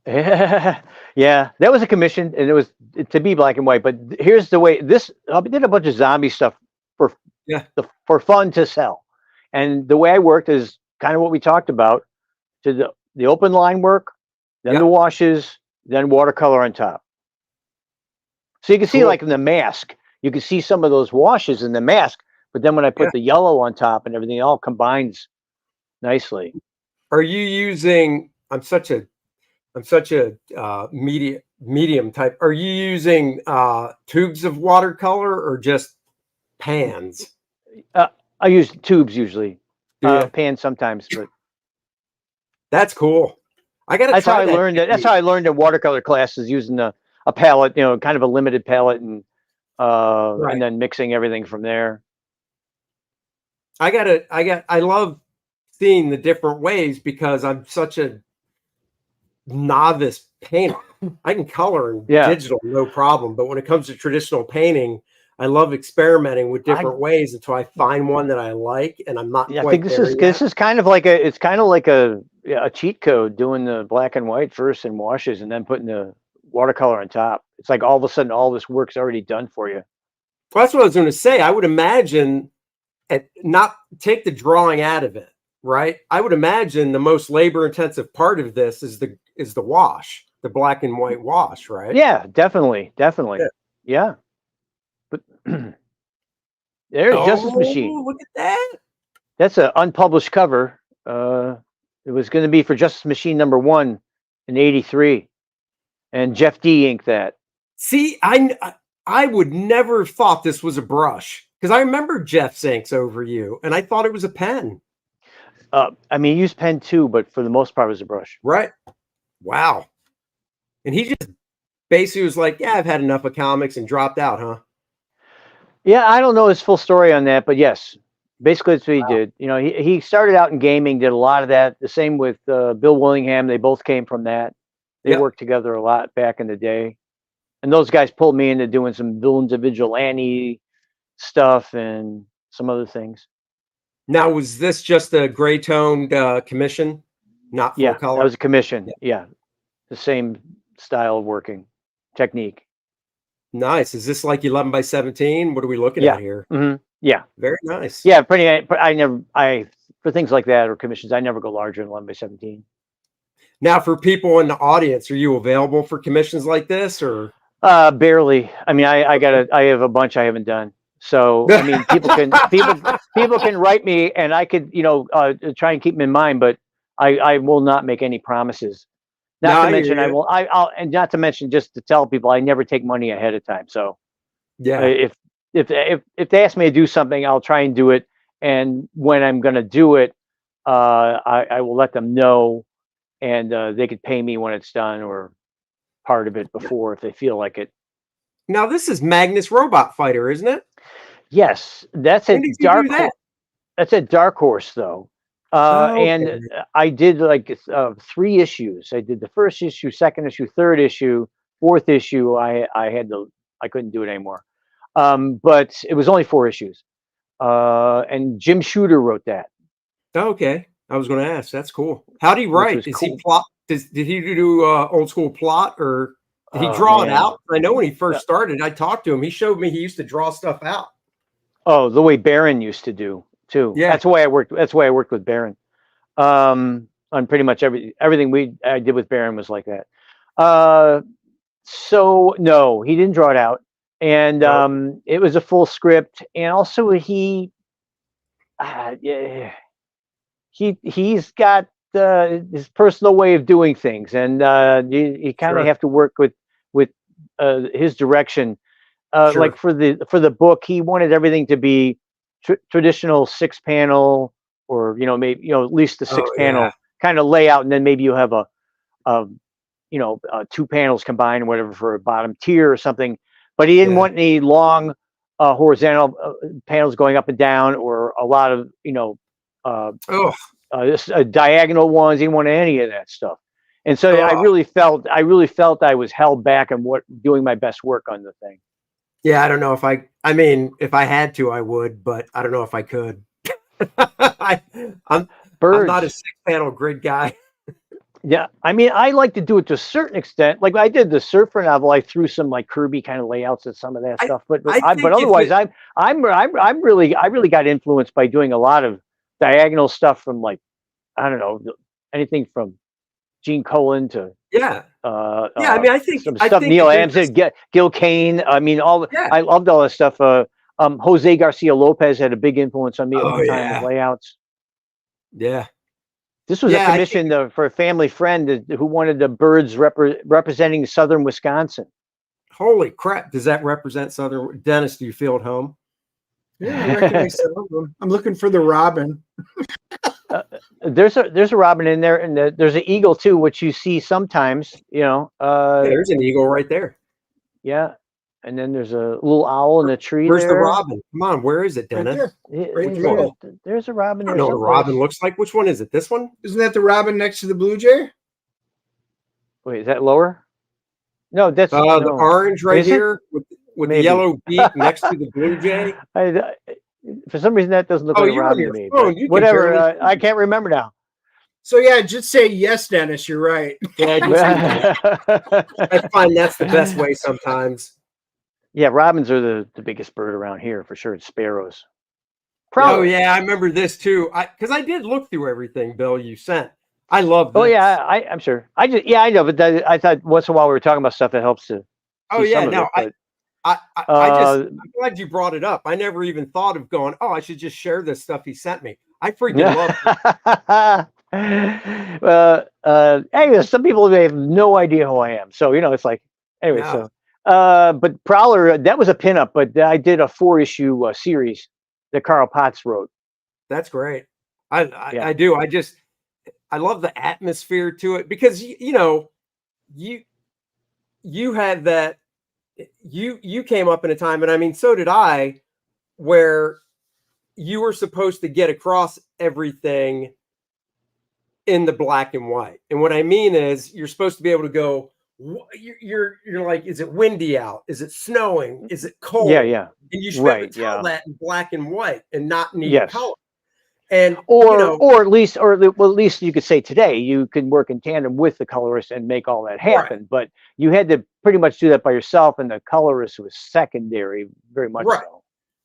Speaker 4: Yeah, that was a commission, and it was to be black and white. But here's the way this I did a bunch of zombie stuff for fun to sell, and the way I worked is kind of what we talked about: to the open line work, then the washes, then watercolor on top. So you can see, like in the mask, you can see some of those washes in the mask. But then when I put the yellow on top and everything, it all combines nicely.
Speaker 3: Are you using? I'm such a medium type. Are you using tubes of watercolor or just pans?
Speaker 4: I use tubes usually. Pans sometimes, but
Speaker 3: that's cool. I got to try that.
Speaker 4: That's how I learned in watercolor classes, using a palette, kind of a limited palette, and then mixing everything from there.
Speaker 3: I love seeing the different ways because I'm such a novice painter. I can color in digital, no problem. But when it comes to traditional painting, I love experimenting with different ways until I find one that I like. And I'm not.
Speaker 4: I think this is kind of like a cheat code, doing the black and white first and washes, and then putting the watercolor on top. It's like all of a sudden all this work's already done for you.
Speaker 3: Well, that's what I was going to say. I would imagine, not take the drawing out of it, right? I would imagine the most labor-intensive part of this is the wash, the black and white wash, right?
Speaker 4: Yeah, definitely. Yeah. But there's Justice Machine.
Speaker 3: Look at that.
Speaker 4: That's an unpublished cover. It was going to be for Justice Machine #1 in '83, and Jeff D inked that.
Speaker 3: See, I would never have thought this was a brush, because I remember Jeff's inks over you, and I thought it was a pen.
Speaker 4: I mean, he used pen too, but for the most part, it was a brush.
Speaker 3: Right. Wow. And he just basically was like, "Yeah, I've had enough of comics," and dropped out, huh?
Speaker 4: Yeah, I don't know his full story on that, but yes, basically that's what he did. He started out in gaming, did a lot of that. The same with Bill Willingham. They both came from that. They worked together a lot back in the day. And those guys pulled me into doing some Villains of Vigilante stuff and some other things.
Speaker 3: Now, was this just a gray toned commission, not full color?
Speaker 4: That was a commission. Yeah. The same style of working technique.
Speaker 3: Nice. Is this like 11 by 17? What are we looking at here?
Speaker 4: Mm-hmm. Yeah.
Speaker 3: Very nice.
Speaker 4: Yeah. For things like that or commissions, I never go larger than 11 by 17.
Speaker 3: Now, for people in the audience, are you available for commissions like this, or?
Speaker 4: Barely. I mean, I have a bunch I haven't done. So, I mean, people can write me, and I could, try and keep them in mind, but I will not make any promises. Not to mention, and not to mention, just to tell people, I never take money ahead of time. So, if they ask me to do something, I'll try and do it. And when I'm going to do it, I will let them know, and they could pay me when it's done or part of it before if they feel like it.
Speaker 3: Now, this is Magnus Robot Fighter, isn't it?
Speaker 4: Yes, that's a dark. That's a Dark Horse, though. And I did like 3 issues. I did the first issue, second issue, third issue, fourth issue. I couldn't do it anymore. But it was only 4 issues. And Jim Shooter wrote that.
Speaker 3: Okay, I was going to ask. That's cool. How did he write? Is he plot? Did he do old school plot, or did he draw it out? I know when he first started, I talked to him. He showed me he used to draw stuff out. Oh,
Speaker 4: the way Baron used to do too. Yeah, that's the way I worked. That's the way I worked with Baron. On pretty much everything I did with Baron was like that. So no, he didn't draw it out, and it was a full script. And also he, he's got his personal way of doing things, and you kind of
Speaker 3: Sure.
Speaker 4: have to work with his direction.
Speaker 3: Sure.
Speaker 4: Like for the book, he wanted everything to be traditional 6-panel, or maybe at least the
Speaker 3: Oh,
Speaker 4: 6-panel kind of layout, and then maybe you have a 2 panels combined or whatever for a bottom tier or something. But he didn't want any long horizontal panels going up and down, or a lot of diagonal ones. He didn't want any of that stuff. And so I really felt I was held back on doing my best work on the thing.
Speaker 3: Yeah, I don't know if I mean, if I had to, I would, but I don't know if I could. I'm not a 6-panel grid guy.
Speaker 4: Yeah, I mean, I like to do it to a certain extent. Like I did the Surfer novel, I threw some like Kirby kind of layouts at some of that stuff. But otherwise, I really got influenced by doing a lot of diagonal stuff from, like, I don't know, anything from Gene Colan to
Speaker 3: I mean, I think
Speaker 4: Neil Adams, Gil Kane. I mean, I loved all this stuff. Jose Garcia Lopez had a big influence on me at the time with layouts.
Speaker 3: Yeah.
Speaker 4: This was a commission for a family friend who wanted the birds representing southern Wisconsin.
Speaker 3: Holy crap! Does that represent southern? Dennis, do you feel at home?
Speaker 2: Yeah, I recognize some of them. I'm looking for the robin.
Speaker 4: There's a robin in there, and there's an eagle too, which you see sometimes.
Speaker 3: There's an eagle right there.
Speaker 4: Yeah, and then there's a little owl in the tree.
Speaker 3: Where's the robin? Come on, where is it, Dennis?
Speaker 4: There's a robin.
Speaker 3: I don't know what a robin looks like. Which one is it? This one?
Speaker 2: Isn't that the robin next to the blue jay?
Speaker 4: Wait, is that lower? No, that's
Speaker 3: the orange right here with the yellow beak next to the blue jay.
Speaker 4: For some reason, that doesn't look like a robin to me. Whatever, I can't remember now.
Speaker 2: So yeah, just say yes, Dennis. You're right.
Speaker 3: Yeah, I find that's the best way sometimes.
Speaker 4: Yeah, robins are the biggest bird around here for sure. It's sparrows.
Speaker 3: Oh yeah, I remember this too. Because I did look through everything, Bill, you sent. I love this.
Speaker 4: Oh yeah, I'm sure. I know, but I thought once in a while we were talking about stuff that helps to.
Speaker 3: Oh yeah, no, I'm glad you brought it up. I never even thought of going, I should just share this stuff he sent me. I freaking love it.
Speaker 4: Hey, some people, they have no idea who I am. So, it's like, anyway, so. But Prowler, that was a pinup, but I did a 4-issue series that Carl Potts wrote.
Speaker 3: That's great. I do. I love the atmosphere to it, because you had that. You came up in a time, and I mean, so did I, where you were supposed to get across everything in the black and white. And what I mean is, you're supposed to be able to go, you're like, is it windy out? Is it snowing? Is it cold?
Speaker 4: Yeah.
Speaker 3: And you should be able to tell that in black and white and not need color. And
Speaker 4: or at least you could say today you can work in tandem with the colorist and make all that happen. Right. But you had to pretty much do that by yourself, and the colorist was secondary, very much so.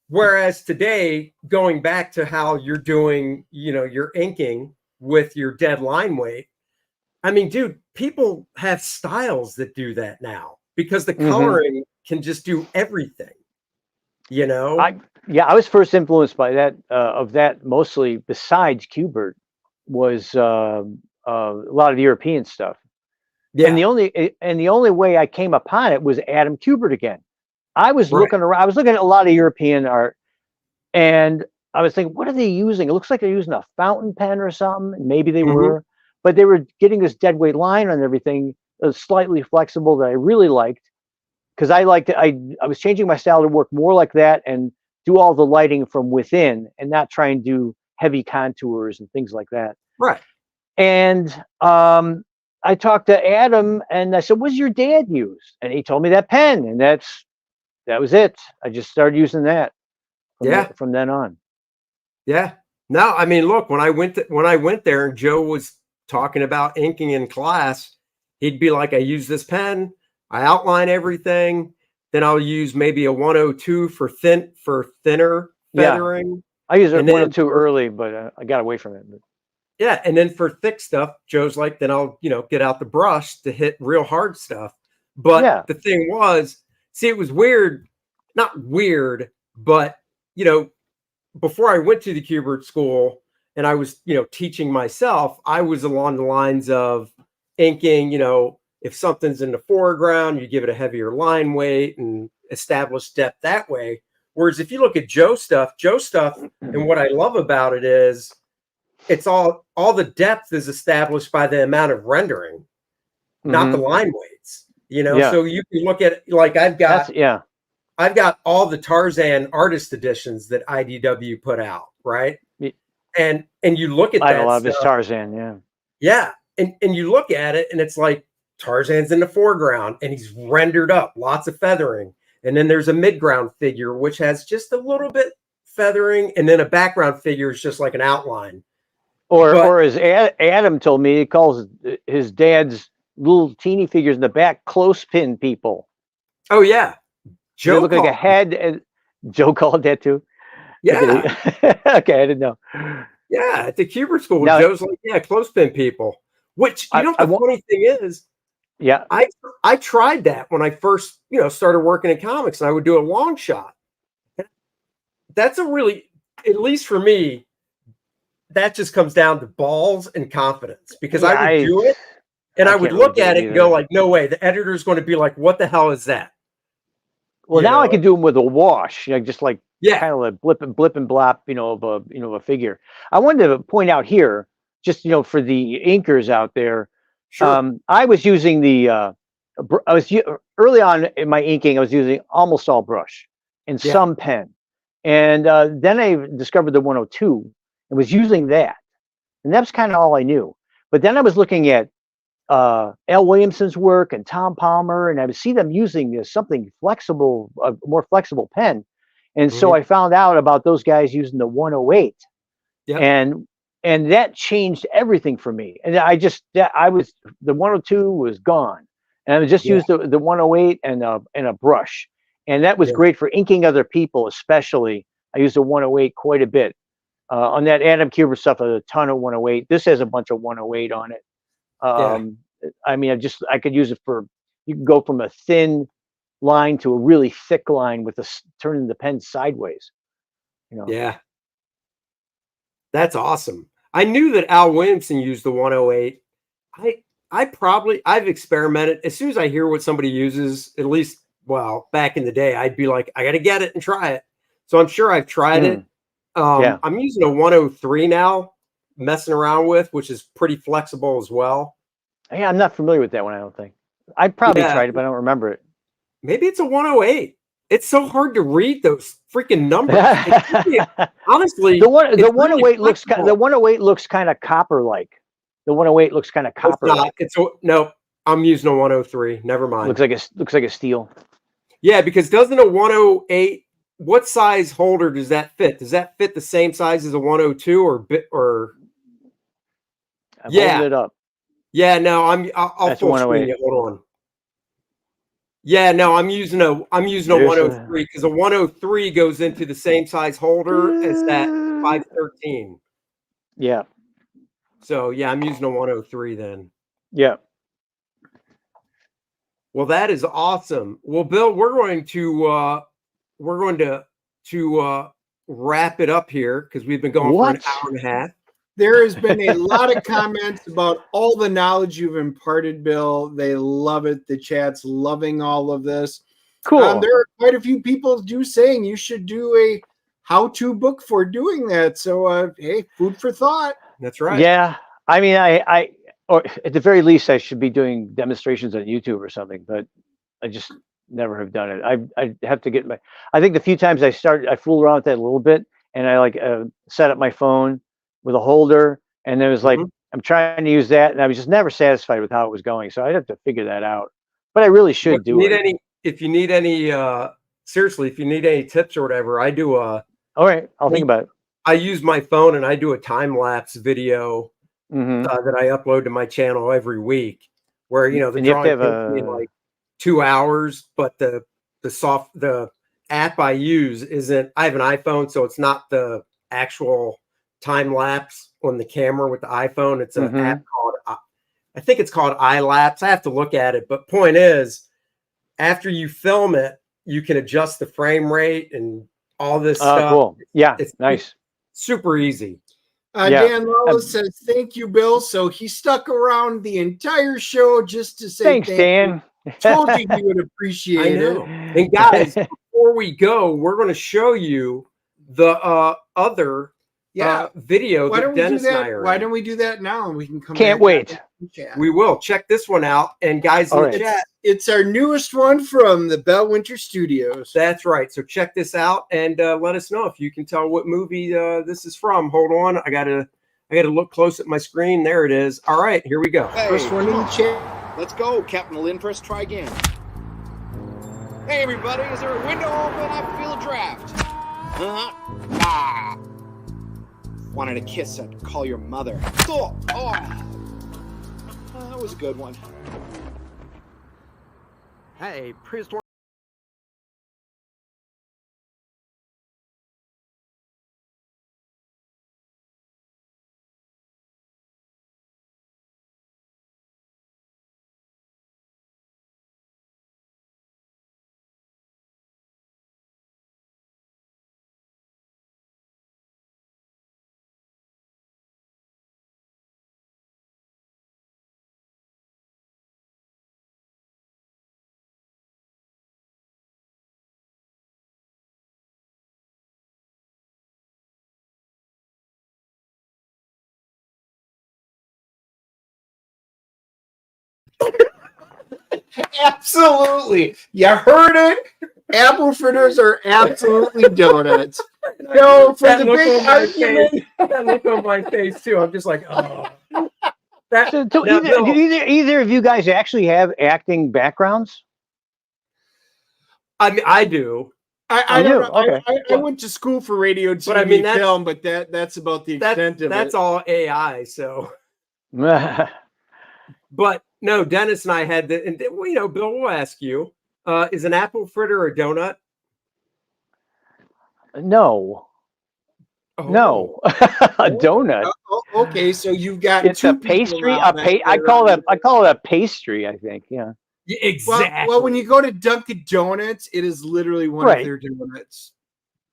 Speaker 3: Whereas today, going back to how you're doing, your inking with your dead line weight, I mean, dude, people have styles that do that now, because the coloring can just do everything.
Speaker 4: I was first influenced by that mostly, besides Q*bert, was a lot of European stuff. Yeah. And the only way I came upon it was Adam Q*bert again. I was looking around. I was looking at a lot of European art, and I was thinking, what are they using? It looks like they're using a fountain pen or something. Maybe they were, but they were getting this dead weight line on everything, slightly flexible, that I really liked. Because I was changing my style to work more like that and do all the lighting from within, and not try and do heavy contours and things like that.
Speaker 3: Right.
Speaker 4: And I talked to Adam, and I said, "What does your dad use?" And he told me that pen, and that was it. I just started using that. From then on.
Speaker 3: Yeah. No, I mean, look, when I went there and Joe was talking about inking in class, he'd be like, "I use this pen. I outline everything. Then I'll use maybe a 102 for thinner feathering."
Speaker 4: I use a 102 early, but I got away from it.
Speaker 3: Yeah, and then for thick stuff, Joe's like, then I'll get out the brush to hit real hard stuff. But the thing was, see, it was weird, not weird, but before I went to the Q*bert school, and I was, teaching myself, I was along the lines of inking, if something's in the foreground, you give it a heavier line weight and establish depth that way. Whereas if you look at Joe's stuff, and what I love about it is it's all the depth is established by the amount of rendering, not the line weights, so you can look at, like, I've got all the Tarzan artist editions that IDW put out, right? And you look at that.
Speaker 4: I love this Tarzan,
Speaker 3: yeah, and you look at it, and it's like Tarzan's in the foreground, and he's rendered up, lots of feathering, and then there's a midground figure which has just a little bit feathering, and then a background figure is just like an outline.
Speaker 4: Or as Adam told me, he calls his dad's little teeny figures in the back clothespin people.
Speaker 3: Oh yeah,
Speaker 4: Joe look like a head, and Joe called that too.
Speaker 3: Yeah.
Speaker 4: Okay, I didn't know.
Speaker 3: Yeah, at the Cuber School, Joe's like, clothespin people. Which the funny thing is, I tried that when I first started working in comics, and I would do a long shot. That's a really, at least for me, that just comes down to balls and confidence, because I would do it, and I would look at it and go like, no way, the editor's going to be like, what the hell is that?
Speaker 4: Well, now I can do them with a wash, just like kind of like blip and blop, of a figure. I wanted to point out here, just for the inkers out there, I was using early on in my inking, I was using almost all brush and some pen, and then I discovered the 102 and was using that, and that's kind of all I knew. But then I was looking at Al Williamson's work and Tom Palmer, and I would see them using something flexible, a more flexible pen. And so I found out about those guys using the 108, and that changed everything for me. And the 102 was gone, and I would just use the 108 and a brush, and that was great for inking other people, especially. I used the 108 quite a bit. On that Adam Kuber stuff, a ton of 108. This has a bunch of 108 on it. I mean, I could use it for, you can go from a thin line to a really thick line with turning the pen sideways.
Speaker 3: Yeah, that's awesome. I knew that Al Williamson used the 108. I've experimented. As soon as I hear what somebody uses, at least, back in the day, I'd be like, I got to get it and try it. So I'm sure I've tried it. I'm using a 103 now, messing around with, which is pretty flexible as well.
Speaker 4: Yeah, I'm not familiar with that one, I don't think. I probably tried it, but I don't remember it.
Speaker 3: Maybe it's a 108. It's so hard to read those freaking numbers. Honestly,
Speaker 4: the 108 looks kind of copper-like. The 108 looks kind of copper-like.
Speaker 3: No, I'm using a 103. Never mind.
Speaker 4: Looks like a steel.
Speaker 3: Yeah, because doesn't a 108, what size holder does that fit? Does that fit the same size as a 102 or?
Speaker 4: I'm holding it up.
Speaker 3: Yeah, no, I'll full screen you. Hold on. Yeah, no, I'm using a 103 because a 103 goes into the same size holder as that 513.
Speaker 4: Yeah.
Speaker 3: So yeah, I'm using a 103 then.
Speaker 4: Yeah.
Speaker 3: Well, that is awesome. Well, Bill, we're going to wrap it up here because we've been going for an hour and a half.
Speaker 2: There has been a lot of comments about all the knowledge you've imparted, Bill. They love it. The chat's loving all of this.
Speaker 4: Cool.
Speaker 2: There are quite a few people saying you should do a how-to book for doing that. So, hey, food for thought.
Speaker 3: That's right.
Speaker 4: Yeah. I mean, or at the very least, I should be doing demonstrations on YouTube or something, but I just never have done it. I have to get I think the few times I fooled around with that a little bit, and I set up my phone with a holder, and it was like, I'm trying to use that, and I was just never satisfied with how it was going. So I'd have to figure that out. But I really should do it.
Speaker 3: If you need any, seriously, if you need any tips or whatever, I do
Speaker 4: all right, I'll think about it.
Speaker 3: I use my phone and I do a time-lapse video that I upload to my channel every week where, the drawing takes me like 2 hours, but the app I use isn't, I have an iPhone, so it's not the actual time lapse on the camera with the iPhone. It's an app called, I think it's called iLapse. I have to look at it, but point is, after you film it, you can adjust the frame rate and all this stuff.
Speaker 4: Cool. Yeah, it's nice.
Speaker 3: Super easy.
Speaker 4: Yeah.
Speaker 2: Dan Lawless says, thank you, Bill. So he stuck around the entire show just to say
Speaker 4: Thanks,
Speaker 2: thank
Speaker 4: Dan.
Speaker 2: you. Told you he would
Speaker 3: I
Speaker 2: appreciate it.
Speaker 3: know. And guys, before we go, we're going to show you the other video
Speaker 2: Why
Speaker 3: that
Speaker 2: don't we do
Speaker 3: Dennis and I
Speaker 2: that?
Speaker 3: are
Speaker 2: Why
Speaker 3: in.
Speaker 2: don't we do that now and we can come
Speaker 4: Can't
Speaker 2: back
Speaker 4: wait.
Speaker 2: and chat.
Speaker 3: We will. Check this one out. And guys in
Speaker 4: All
Speaker 3: the
Speaker 4: right.
Speaker 3: chat,
Speaker 2: It's our newest one from the Bellwinter Studios.
Speaker 3: that's right. So check this out and let us know if you can tell what movie this is from. Hold on. I gotta look close at my screen. There it is. All right, here we go.
Speaker 5: Hey,
Speaker 2: First one in
Speaker 5: come
Speaker 2: the
Speaker 5: on.
Speaker 2: chat.
Speaker 5: Let's go, Captain Lynn. Press try again. Hey, everybody, is there a window open? I feel a draft. Wanted a kiss? I'd call your mother. Oh, that was a good one.
Speaker 1: Hey, prehistoric.
Speaker 2: Absolutely. You heard it. Apple fritters are absolutely donuts. No, for
Speaker 3: That
Speaker 2: the
Speaker 3: look
Speaker 2: big
Speaker 3: on my
Speaker 2: argument.
Speaker 3: face, that look on my face too. I'm just like, oh. That,
Speaker 4: So,
Speaker 3: now, Bill,
Speaker 4: do either of you guys actually have acting backgrounds?
Speaker 3: I mean, I do.
Speaker 2: I
Speaker 4: You
Speaker 2: don't
Speaker 4: do?
Speaker 2: know.
Speaker 4: Okay.
Speaker 2: I went to school for radio, TV,
Speaker 3: But I mean, that's-
Speaker 2: film, but that's about the extent of
Speaker 3: That's
Speaker 2: it.
Speaker 3: all AI. So,
Speaker 4: no.
Speaker 3: but no, Dennis and I had the, and you know, Bill, we'll ask you: is an apple fritter a donut?
Speaker 4: No. A donut.
Speaker 2: Okay, so you've got
Speaker 4: It's a
Speaker 2: two people
Speaker 4: pastry.
Speaker 2: now that
Speaker 4: I
Speaker 2: are
Speaker 4: call
Speaker 2: on
Speaker 4: it a pastry. I think. Yeah.
Speaker 3: Yeah,
Speaker 2: Well,
Speaker 3: exactly.
Speaker 2: well, when you go to Dunkin' Donuts, it is literally one
Speaker 4: Right.
Speaker 2: of their donuts.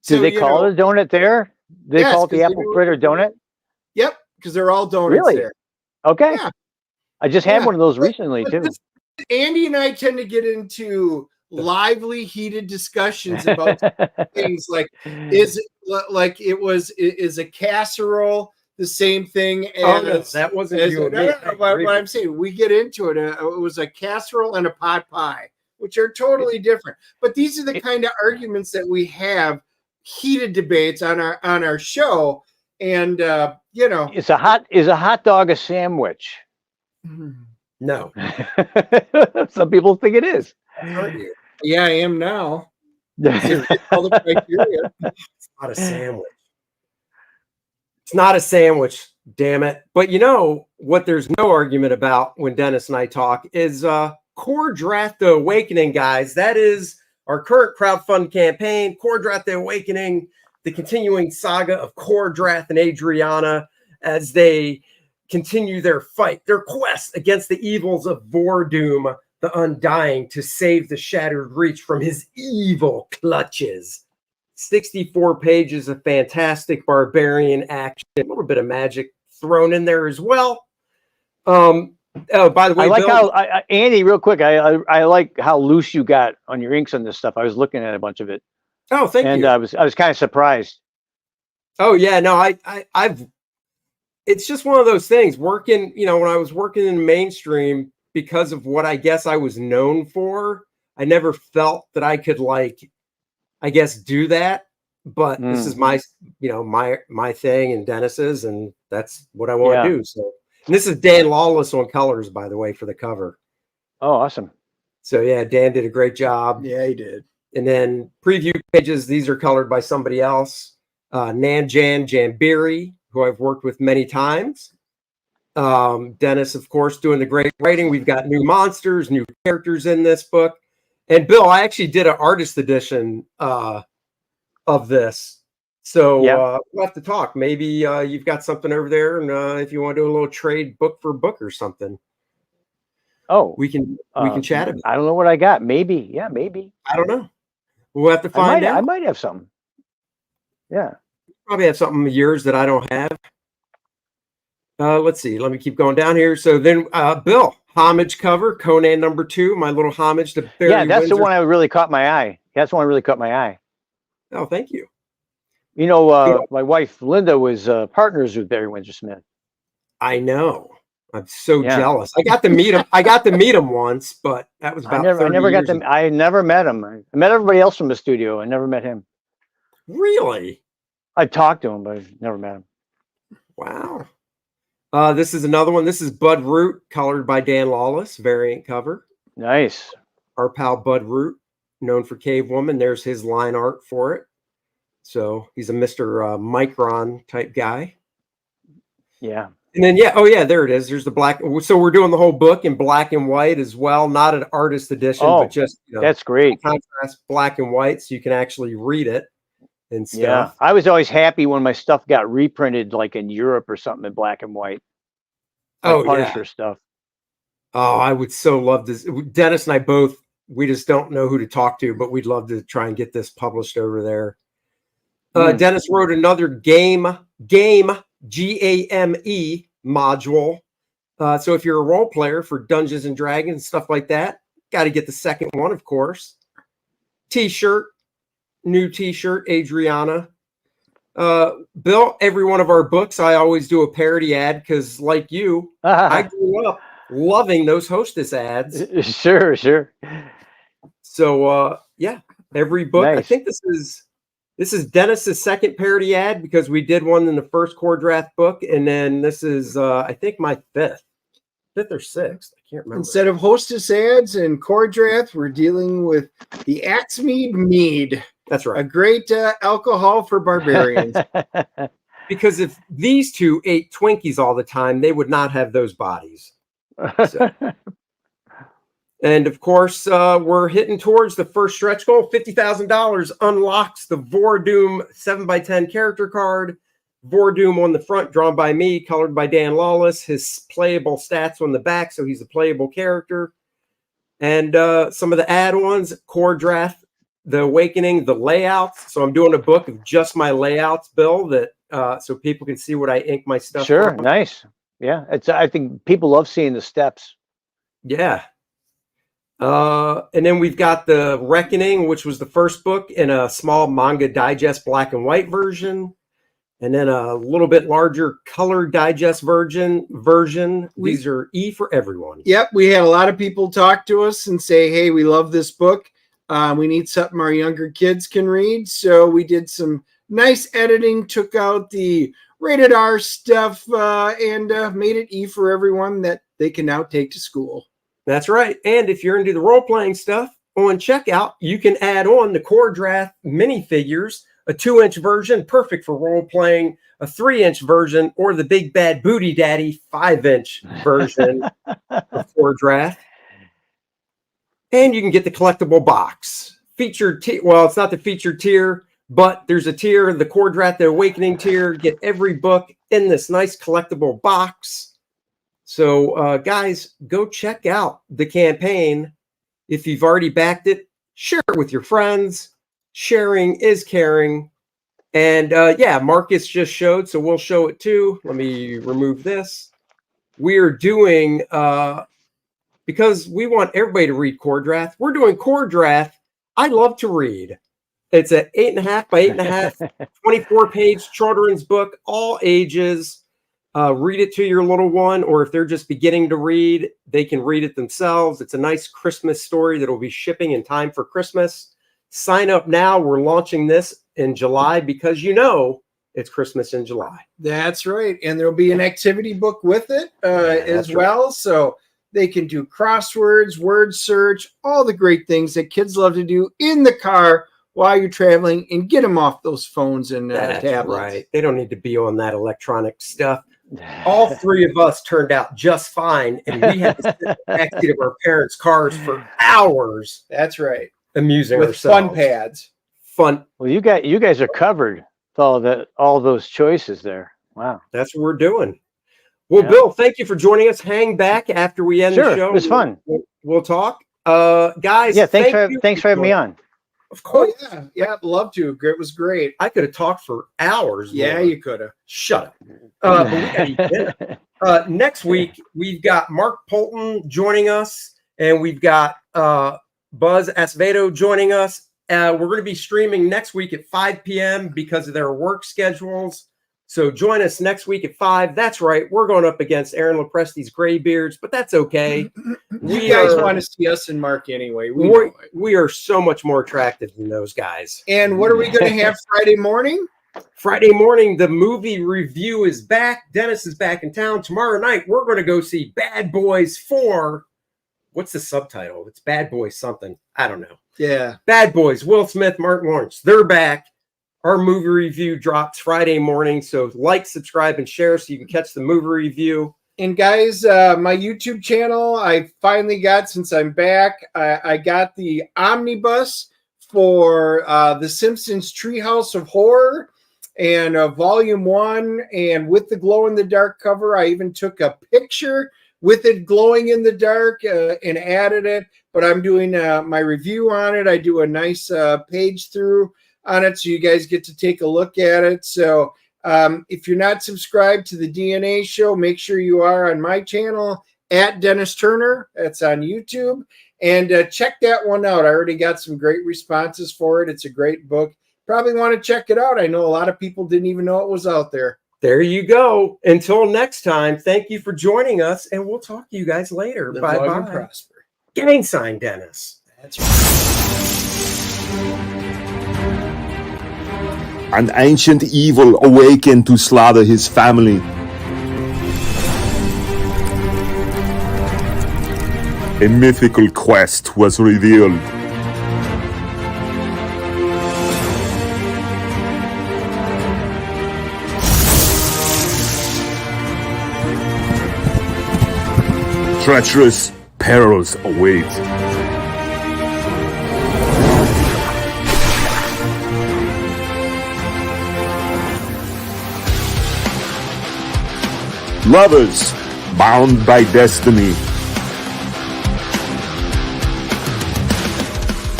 Speaker 4: Do
Speaker 2: So,
Speaker 4: they
Speaker 2: you
Speaker 4: call
Speaker 2: know,
Speaker 4: it a donut there? They
Speaker 2: Yes,
Speaker 4: call it the
Speaker 2: 'cause they
Speaker 4: apple
Speaker 2: do it-
Speaker 4: fritter donut.
Speaker 2: Yep, because they're all donuts
Speaker 4: Really?
Speaker 2: there.
Speaker 4: Okay.
Speaker 2: Yeah.
Speaker 4: I just had
Speaker 2: Yeah.
Speaker 4: one of those
Speaker 2: But-
Speaker 4: recently
Speaker 2: but
Speaker 4: too.
Speaker 2: this- Andy and I tend to get into lively, heated discussions about things like is a casserole the same thing as
Speaker 3: Oh, no, that wasn't
Speaker 2: as,
Speaker 3: you and
Speaker 2: no,
Speaker 3: me.
Speaker 2: no, no, what I'm saying, we get into it. It was a casserole and a pot pie, which are totally different. But these are the kind of arguments that we have, heated debates on our show, and you know,
Speaker 4: Is a hot dog a sandwich?
Speaker 3: No,
Speaker 4: Some people think it is.
Speaker 2: yeah, I am now. All the criteria.
Speaker 3: it's not a sandwich. It's not a sandwich, damn it. But you know what there's no argument about when Dennis and I talk is KOR-DRATH The Awakening, guys. That is our current crowdfund campaign, KOR-DRATH The Awakening, the continuing saga of KOR-DRATH and Adriana as they continue their fight, their quest against the evils of Vordoom, the Undying, to save the Shattered Reach from his evil clutches. 64 pages of fantastic barbarian action, a little bit of magic thrown in there as well. Oh, by the way,
Speaker 4: I like
Speaker 3: Bill,
Speaker 4: how Andy, real quick. I like how loose you got on your inks on this stuff. I was looking at a bunch of it,
Speaker 3: oh, thank
Speaker 4: and
Speaker 3: you.
Speaker 4: I was kind of surprised.
Speaker 3: Oh yeah, no, I've. It's just one of those things. Working, you know, when I was working in mainstream, because of what I guess I was known for, I never felt that I could, like, I guess, do that. But this is my, you know, my thing and Dennis's, and that's what I want to do. So, and this is Dan Lawless on colors, by the way, for the cover.
Speaker 4: Oh, awesome.
Speaker 3: So yeah, Dan did a great job.
Speaker 2: Yeah, he did.
Speaker 3: And then preview pages, these are colored by somebody else. Nanjan Jambiri, who I've worked with many times. Dennis, of course, doing the great writing. We've got new monsters, new characters in this book. And Bill, I actually did an artist edition of this. So we'll have to talk. Maybe you've got something over there, and if you want to do a little trade book for book or something.
Speaker 4: Oh,
Speaker 3: we can chat about it.
Speaker 4: I don't know what I got. Maybe. Yeah, maybe.
Speaker 3: I don't know. We'll have to find out.
Speaker 4: I might have something. Yeah.
Speaker 3: Probably have something of yours that I don't have. Let's see. Let me keep going down here. So then, Bill, homage cover, Conan #2, my little homage to Barry
Speaker 4: Yeah, that's
Speaker 3: Windsor.
Speaker 4: the one that really caught my eye. That's the one that really caught my eye.
Speaker 3: Oh, thank you.
Speaker 4: You know, my wife Linda was partners with Barry Windsor Smith.
Speaker 3: I know. I'm so jealous. I got to meet him. I got to meet him once, but that was about
Speaker 4: I never got them. I never met him. I met everybody else from the studio. I never met him.
Speaker 3: Really?
Speaker 4: I talked to him, but I never met him.
Speaker 3: Wow. This is another one. This is Bud Root, colored by Dan Lawless, variant cover.
Speaker 4: Nice.
Speaker 3: Our pal Bud Root, known for Cave Woman. There's his line art for it. So he's a Mr. Micron type guy.
Speaker 4: Yeah.
Speaker 3: And then, yeah, oh yeah, there it is. There's the black. So we're doing the whole book in black and white as well. Not an artist edition, but just, you know,
Speaker 4: that's great.
Speaker 3: Contrast black and white, so you can actually read it and stuff.
Speaker 4: Yeah, I was always happy when my stuff got reprinted, like in Europe or something, in black and white. Like Punisher stuff.
Speaker 3: Oh, I would so love this. Dennis and I both. We just don't know who to talk to, but we'd love to try and get this published over there. Dennis wrote another game GAME module. So if you're a role player for Dungeons and Dragons, stuff like that, got to get the second one, of course. T-shirt, new T-shirt, Adriana. Bill, every one of our books, I always do a parody ad because, like you, I grew up loving those Hostess ads.
Speaker 4: Sure.
Speaker 3: So yeah, every book.
Speaker 4: Nice.
Speaker 3: I think this is Dennis's second parody ad because we did one in the first KOR-DRATH book, and then this is I think my fifth or sixth. I can't remember.
Speaker 2: Instead of Hostess ads and KOR-DRATH, we're dealing with the Axmead Mead.
Speaker 3: That's right.
Speaker 2: A great alcohol for barbarians.
Speaker 3: Because if these two ate Twinkies all the time, they would not have those bodies. So. And of course, we're hitting towards the first stretch goal. $50,000 unlocks the Vordoom 7x10 character card. Vordoom on the front, drawn by me, colored by Dan Lawless. His playable stats on the back, so he's a playable character. And some of the add-ons, KOR-DRATH, The Awakening, the layouts. So I'm doing a book of just my layouts, Bill, that so people can see what I ink my stuff.
Speaker 4: Sure,
Speaker 3: on.
Speaker 4: nice. Yeah, I think people love seeing the steps.
Speaker 3: Yeah. And then we've got The Reckoning, which was the first book in a small manga digest black and white version. And then a little bit larger color digest version. These are E for everyone.
Speaker 2: Yep. We had a lot of people talk to us and say, hey, we love this book. We need something our younger kids can read. So we did some nice editing, took out the rated R stuff, and made it E for everyone that they can now take to school.
Speaker 3: That's right. And if you're into the role-playing stuff, on checkout, you can add on the KOR-DRATH minifigures, a 2-inch version, perfect for role-playing, a 3-inch version, or the Big Bad Booty Daddy 5-inch version of KOR-DRATH. And you can get the collectible box. Featured well, it's not the featured tier, but there's a tier, the KOR-DRATH, the Awakening tier. Get every book in this nice collectible box. So, guys, go check out the campaign. If you've already backed it, share it with your friends. Sharing is caring. And, yeah, Marcus just showed, so we'll show it too. Let me remove this. We're doing, because we want everybody to read KOR-DRATH, we're doing KOR-DRATH. I love to read. It's an 8.5 by 8.5, 24-page children's book, all ages. Read it to your little one, or if they're just beginning to read, they can read it themselves. It's a nice Christmas story that will be shipping in time for Christmas. Sign up now. We're launching this in July because it's Christmas in July.
Speaker 2: That's right. And there'll be an activity book with it as well. Right. So they can do crosswords, word search, all the great things that kids love to do in the car while you're traveling, and get them off those phones and tablets.
Speaker 3: Right. They don't need to be on that electronic stuff. All three of us turned out just fine, and we had to sit in the backseat of our parents' cars for hours.
Speaker 2: That's right.
Speaker 3: Amusing
Speaker 2: with
Speaker 3: ourselves.
Speaker 2: Fun pads.
Speaker 3: Fun.
Speaker 4: Well, you guys are covered with all those choices there. Wow.
Speaker 3: That's what we're doing. Well, yeah. Bill, thank you for joining us. Hang back after we end the show.
Speaker 4: It was fun.
Speaker 3: We'll talk. Guys,
Speaker 4: yeah, thanks for having me on.
Speaker 3: Of course.
Speaker 2: Oh, yeah, love to. It was great.
Speaker 3: I could have talked for hours.
Speaker 2: Yeah,
Speaker 3: more.
Speaker 2: You could have.
Speaker 3: Shut up. But we got to eat dinner. Next week, we've got Mark Polton joining us, and we've got Buzz Acevedo joining us. We're going to be streaming next week at 5 p.m. because of their work schedules. So join us next week at 5. That's right. We're going up against Aaron Lopresti's Graybeards, but that's okay.
Speaker 2: You guys want to see us and Mark anyway.
Speaker 3: We are so much more attractive than those guys.
Speaker 2: And what are we going to have Friday morning?
Speaker 3: Friday morning, the movie review is back. Dennis is back in town. Tomorrow night, we're going to go see Bad Boys 4. What's the subtitle? It's Bad Boys something. I don't know.
Speaker 2: Yeah.
Speaker 3: Bad Boys, Will Smith, Martin Lawrence. They're back. Our movie review drops Friday morning. So like, subscribe, and share so you can catch the movie review.
Speaker 2: And guys, my YouTube channel, I finally got, since I'm back, I got the omnibus for The Simpsons Treehouse of Horror and Volume 1. And with the glow-in-the-dark cover, I even took a picture with it glowing in the dark and added it. But I'm doing my review on it. I do a nice page through on it, so you guys get to take a look at it. So if you're not subscribed to the DNA Show, make sure you are on my channel at Dennis Turner. That's on YouTube. And check that one out. I already got some great responses for it. It's a great book. Probably want to check it out. I know a lot of people didn't even know it was out there.
Speaker 3: There you go. Until next time, thank you for joining us, and we'll talk to you guys later.
Speaker 2: Live
Speaker 3: Bye-bye.
Speaker 2: long and prosper.
Speaker 3: Gang sign, Dennis.
Speaker 2: That's right.
Speaker 6: An ancient evil awakened to slaughter his family. A mythical quest was revealed. Treacherous perils await. Lovers bound by destiny.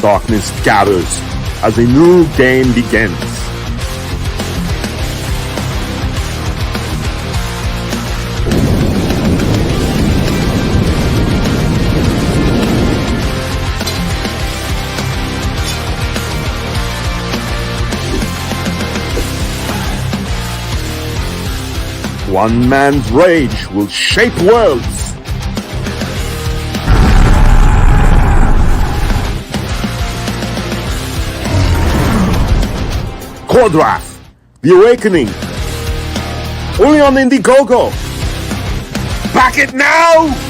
Speaker 6: Darkness gathers as a new game begins. One man's rage will shape worlds. KOR-DRATH, The Awakening. Only on Indiegogo. Back it now!